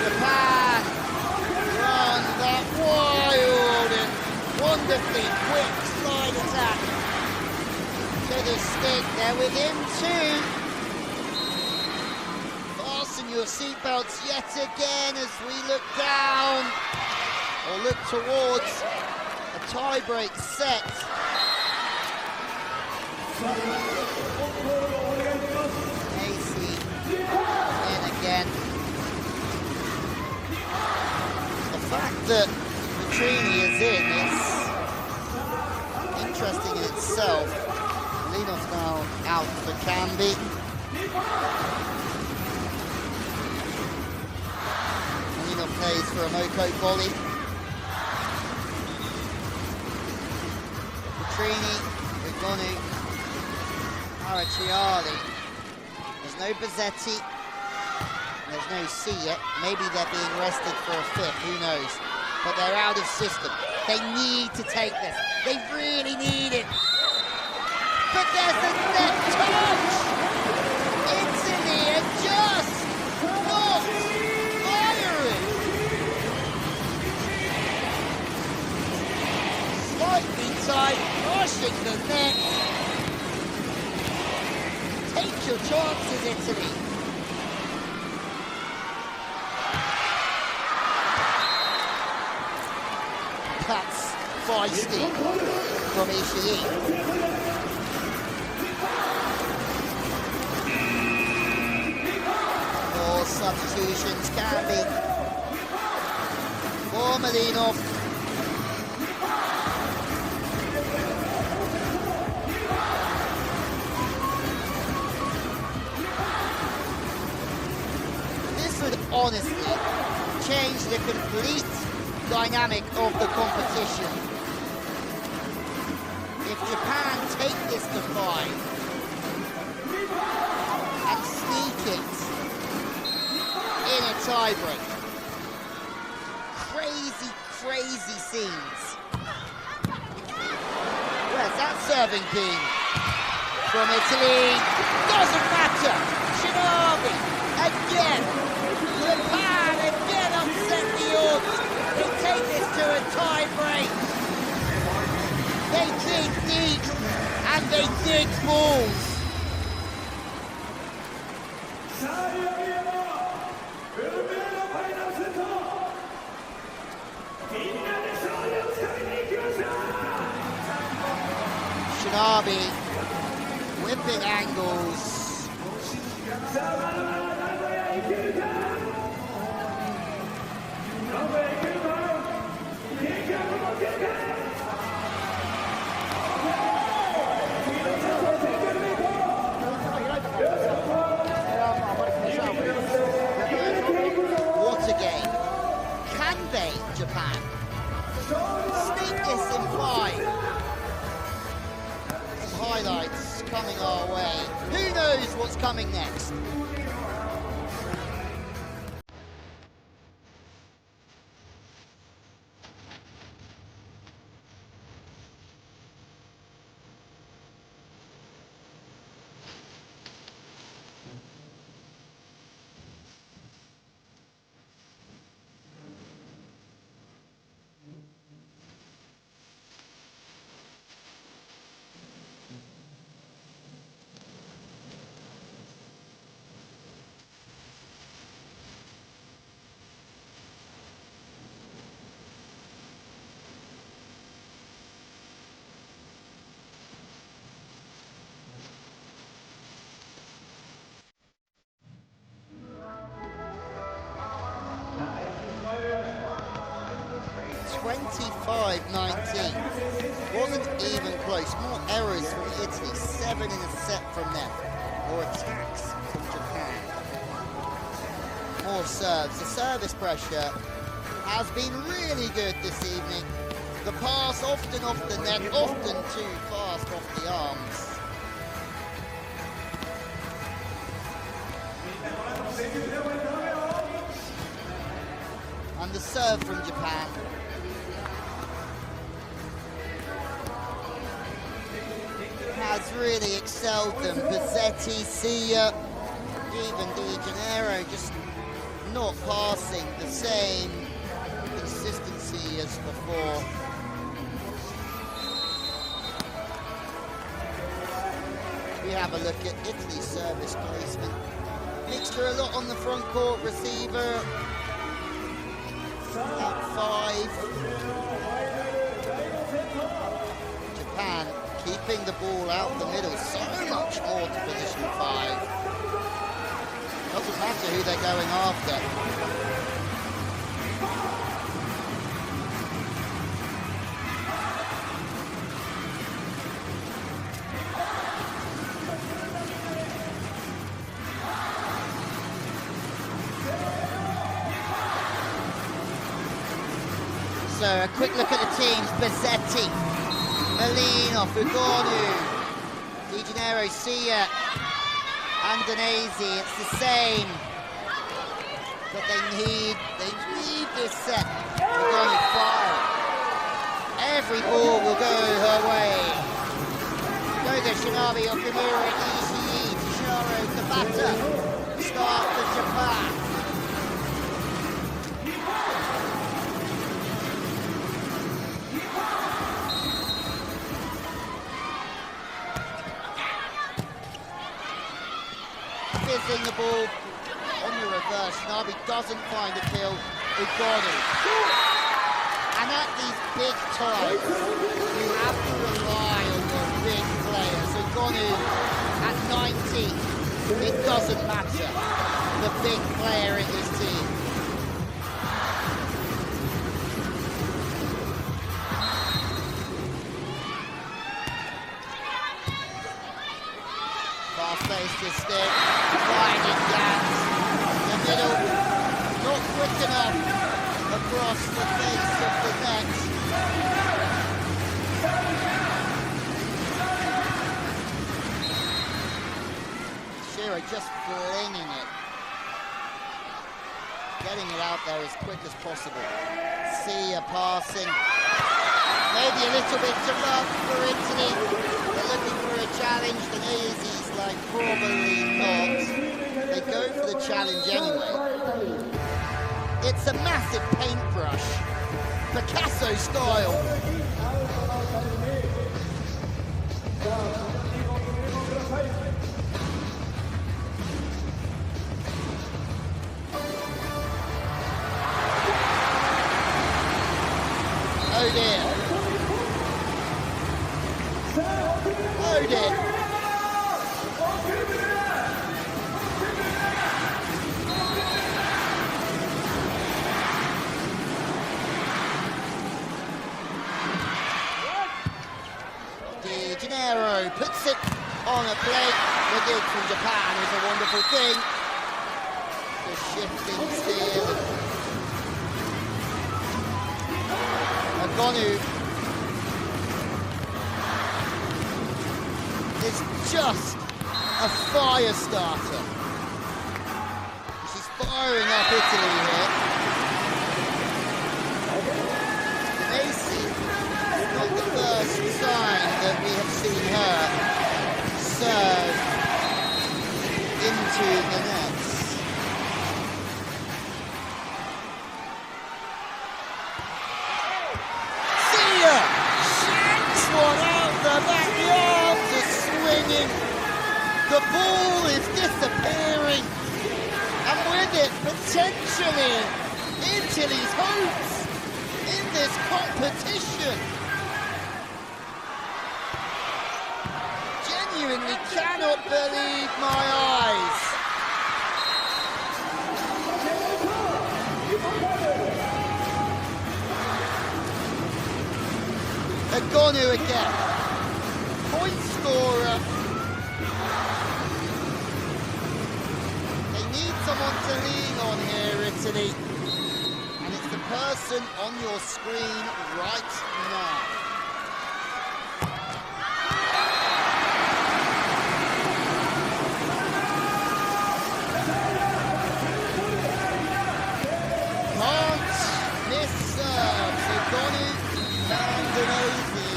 Japan run that wild and wonderfully quick slide attack to the stick. They're within 2. Fasten your seatbelts yet again as we look down or look towards a tie-break set. Casey in again. The fact that Petrini is in is interesting in itself. Linos now out for Cambi. Lino plays for a Moko volley. Petrini, Rigonu, Aracciali. There's no Bazzetti. There's no C yet. Maybe they're being rested for a fifth, who knows. But they're out of system. They need to take this. They really need it. But there's a net touch! Italy are just not firing! Slightly tight, pushing the net. Take your chances, Italy. That's feisty from Ishii. More substitutions can be for Malinov. This would honestly change the complete dynamic of the competition. If Japan take this to 5 and sneak it in a tiebreak, crazy scenes Where's that serving been? From Italy, doesn't matter. Shinabi again. Japan again upset the odds. They take this to a tie break. They dig deep and they dig balls. Shinabi whipping angles. What a game. Can they, Japan, sneak this in 5? Some highlights coming our way. Who knows what's coming next? Wasn't even close. More errors from Italy, 7 in a set from them. More attacks from Japan. More serves. The service pressure has been really good this evening. The pass often off the net, often too fast off the arms. And the serve from Japan. Has really excelled them. Pizzetti, Sia, even De Janeiro just not passing the same consistency as before. We have a look at Italy's service placement. Mixture a lot on the front court, receiver at 5. Japan keeping the ball out the middle, so much more to position 5. Doesn't matter who they're going after. So a quick look at the teams. Pizzetti, Melino, Fugonu, Di Janeiro, Sia, Andanese. It's the same, but they need this set. Fugonu fire. Every ball will go her way. Goga, Shinabi, Okamura, Ishii, Shiro, Tabata. Start for Japan. Fizzing the ball on the reverse. Nabi doesn't find a kill. Ugonu. And at these big times, you have to rely on your big players. Ugonu at 19. It doesn't matter. The big player in this team. Fast-paced to stick, finding gaps, the middle, not quick enough across the face of the net. Shiro just flinging it, getting it out there as quick as possible. Sia passing, Maybe a little bit too rough for Italy. They're looking for a challenge. The Nazis, like, probably not. They go for the challenge anyway. It's a massive paintbrush, Picasso style. Oh dear. Oh dear. De Janeiro puts it on a plate. The dig from Japan is a wonderful thing. The shifting steel. Agonu is just a fire starter. She's firing up Italy here. Macy is not the first sign that we have seen her serve into the nets. Shanks one out the back, the arms are swinging. The ball is disappearing. And with it, potentially, Italy's hopes in this competition. Genuinely cannot believe my eyes. Agonu again, point scorer. They need someone to lean on here, Italy. And it's the person on your screen right now. Can't miss serves. Agonu and Danesi.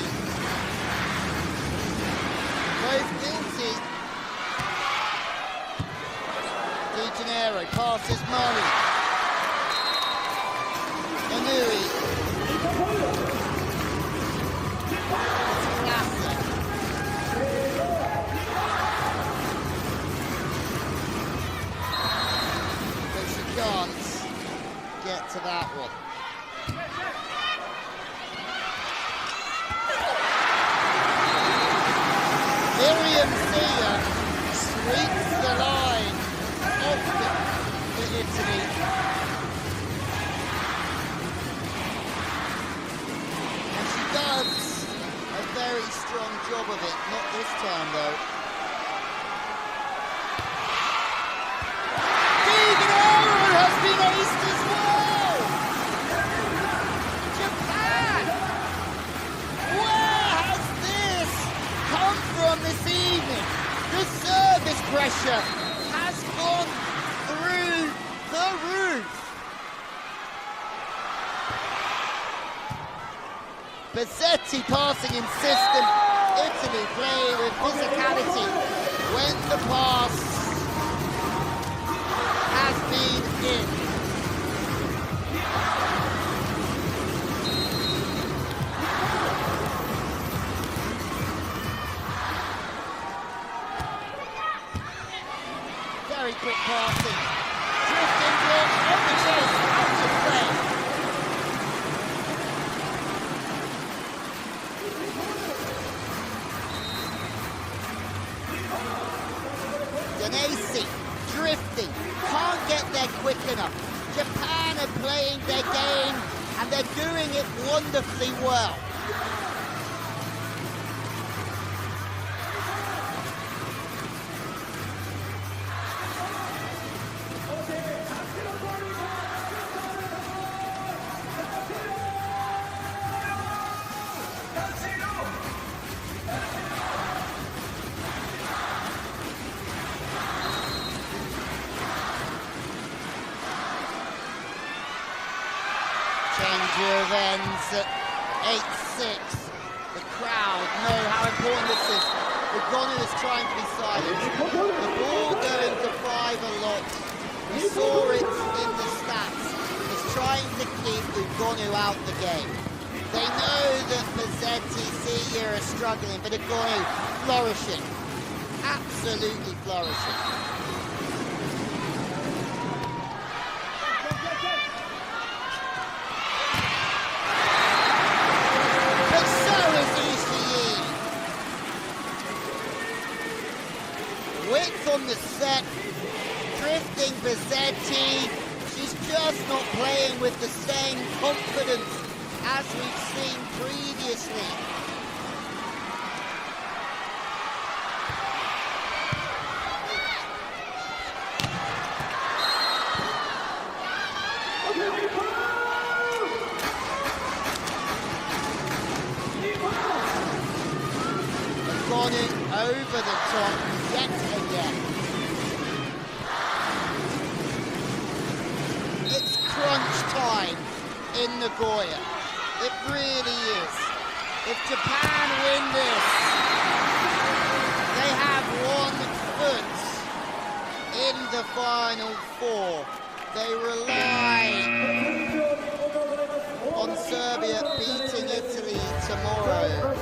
Both guilty. De Janeiro passes Murray. Anui. Classic. But she can't get to that one. Miriam Thea sweeps the line off for Italy. And she does a very strong job of it, not this time though. De Janeiro has been aced as well! Japan! Where has this come from this evening? The service pressure has gone through the roof. Bazzetti passing insistent. Italy playing with physicality when the pass has been in. Very quick passing. Drifting block on the chase, out of play. Danesi drifting, can't get there quick enough. Japan are playing their game and they're doing it wonderfully well. Change of ends at 8 6. The crowd know how important this is. Ugonu is trying to be silent. The ball going to 5 a lot. We saw it in the stats. He's trying to keep Ugonu out the game. They know that Pezzetti, Sia are struggling, but Ugonu flourishing. Absolutely flourishing. But so is Ishii. Width on the set. Drifting Pezzetti. She's just not playing with the same confidence as we've seen previously. Gone in over the top yet again. It's crunch time in Nagoya. It really is. If Japan win this, they have 1 foot in the Final Four. They rely on Serbia beating Italy tomorrow.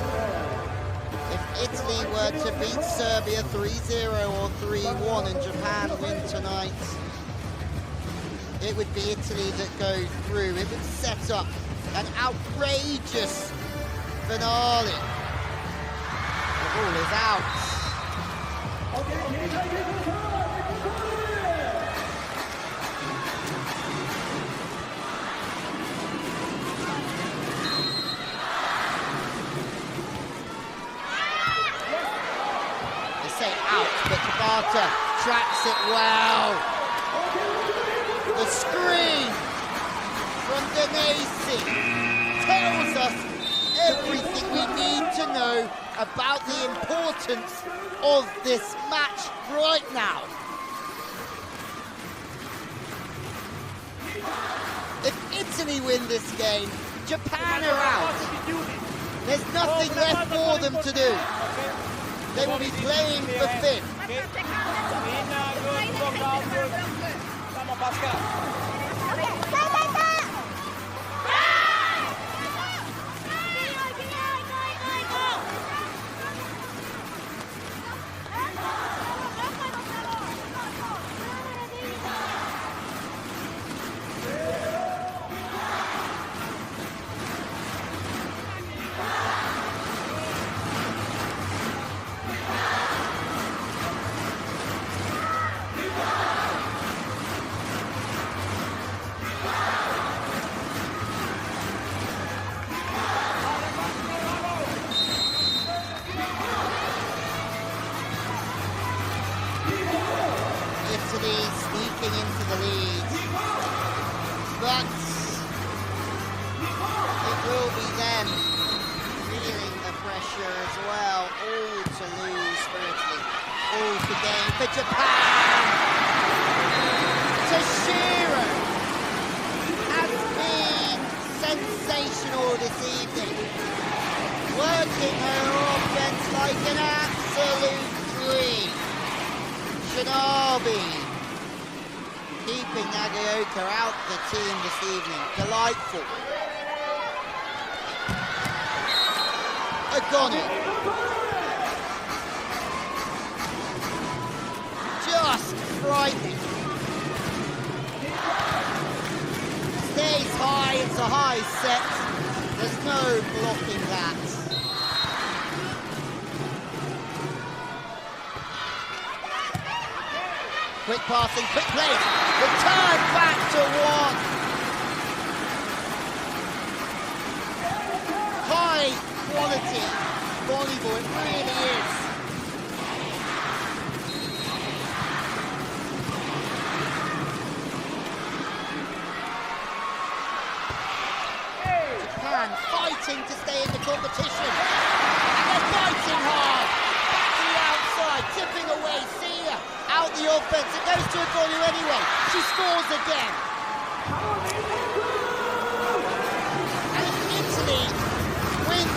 If Italy were to beat Serbia 3-0 or 3-1 and Japan win tonight, it would be Italy that goes through. It would set up an outrageous finale. The ball is out. They say out, but Tabata tracks it well. The screen from Denesi tells us everything we need to know about the importance of this match right now. If Italy win this game, Japan are out. There's nothing left for them to do. They will be playing for 5th. Sneaking into the lead, but it will be them feeling the pressure as well. All to lose for Italy, all to gain for Japan. Toshiro has been sensational this evening, working her offense like an absolute dream. Shinabi keeping Nagaoka out the team this evening. Delightful. Agoni. Just frightening. Stays high, it's a high set. There's no blocking that. Quick passing, quick play. Return back to 1. High quality volleyball, it really is. Japan fighting to stay in the competition. And they're fighting hard. Back to the outside, tipping away, Sia. Out the offense, it goes to Agonu anyway. She scores again. And if Italy win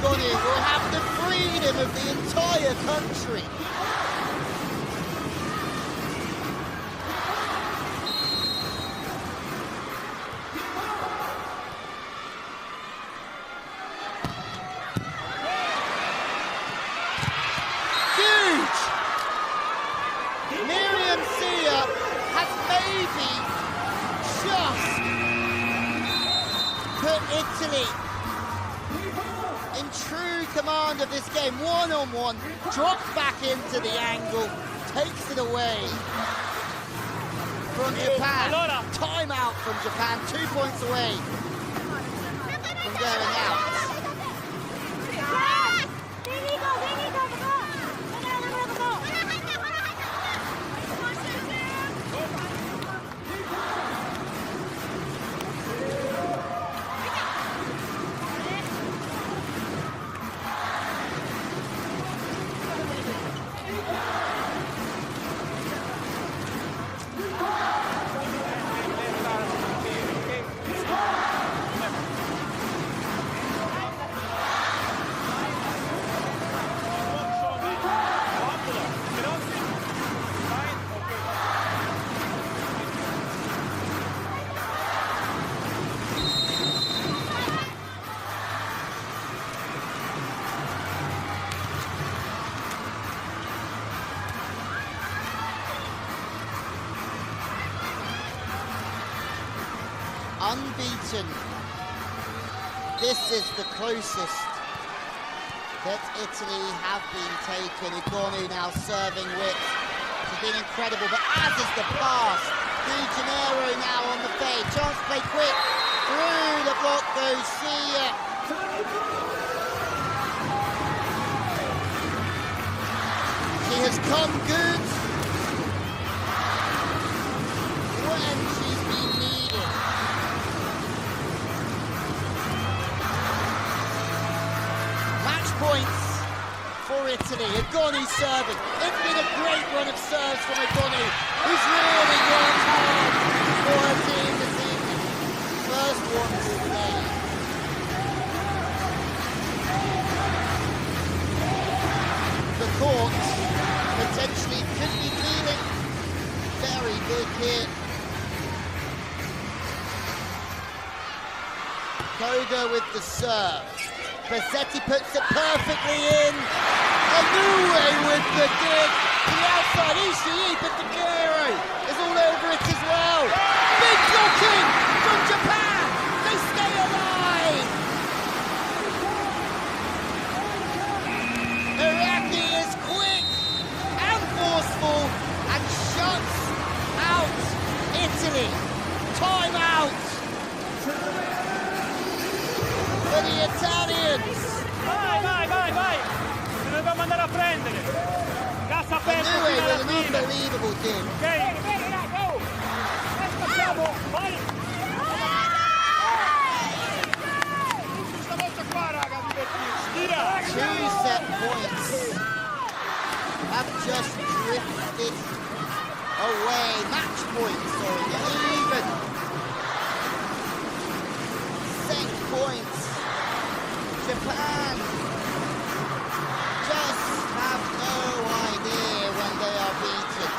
Gonu will have the freedom of the entire country. Italy in true command of this game, one-on-one, drops back into the angle, takes it away from Japan. Timeout from Japan, 2 points away from going out. Unbeaten. This is the closest that Italy have been taken. Ugonu now serving width. It's been incredible, but as is the pass. De Janeiro now on the fade. Chance to play quick. Through the block goes Sia. She has come good when she's been needed. Points for Italy. Ugonu serving. It's been a great run of serves from Ugonu, who's really worked hard for her team this evening. First one today. The court potentially could be feeling very big here. Koga with the serve. Bassetti puts it perfectly in. Inoue with the dig. To the outside, Ishii, but De Janeiro is all over it as well. Big blocking from Japan. They stay alive. Iraqi is quick and forceful and shuts out Italy. Time out for the Italians. Vai. Ce ne dobbiamo andare a prendere. Cassa aperta fino alla An fine. unbelievable dig. Ok. Facciamo, vai. Stavolta qua, raga, divertirsi. Two set points have just drifted away. Match points, sorry, even. Set points. Japan just have no idea when they are beaten.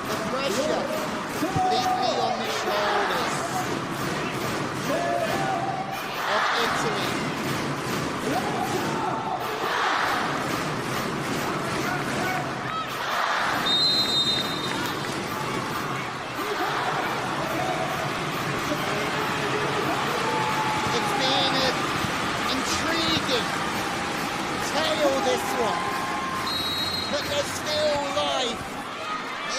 The pressure completely on the shoulders of Italy. It's been an intriguing tale, this one, but there's still life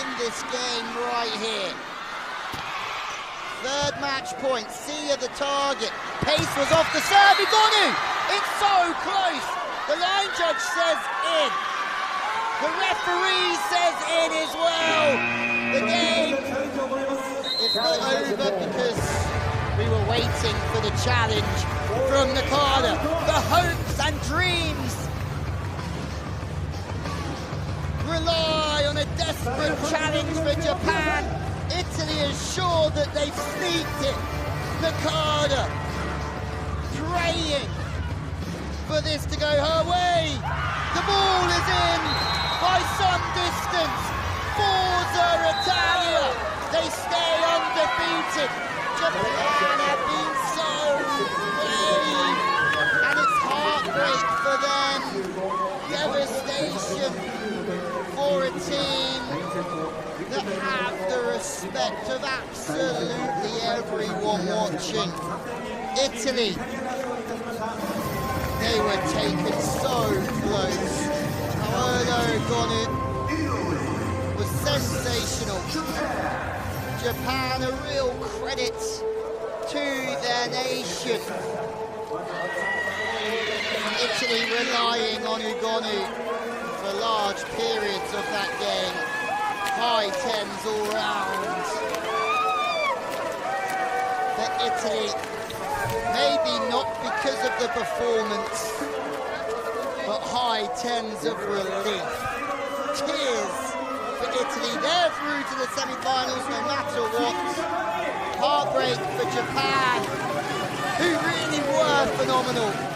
in this game right here. Third match point, Sia the target. Pace was off the serve, Ugonu! It's so close! The line judge says in. The referee says in as well. The game is not over because we were waiting for the challenge from Nakada. The hopes and dreams rely on a desperate challenge for Japan. Italy is sure that they've sneaked it. Nakada praying for this to go her way. The ball is in by some distance. Forza Italia, they stay undefeated. Japan have been so brave, and it's heartbreak for them. Devastation for a team that have the respect of absolutely everyone watching. Italy, they were taken so close. Paolo Gonu was sensational. Japan, a real credit to their nation. Italy relying on Ugonu for large periods of that game. High tens all round. For Italy, maybe not because of the performance, but high tens of relief. Tears for Italy. They're through to the semi-finals no matter what. Heartbreak for Japan, who really were phenomenal.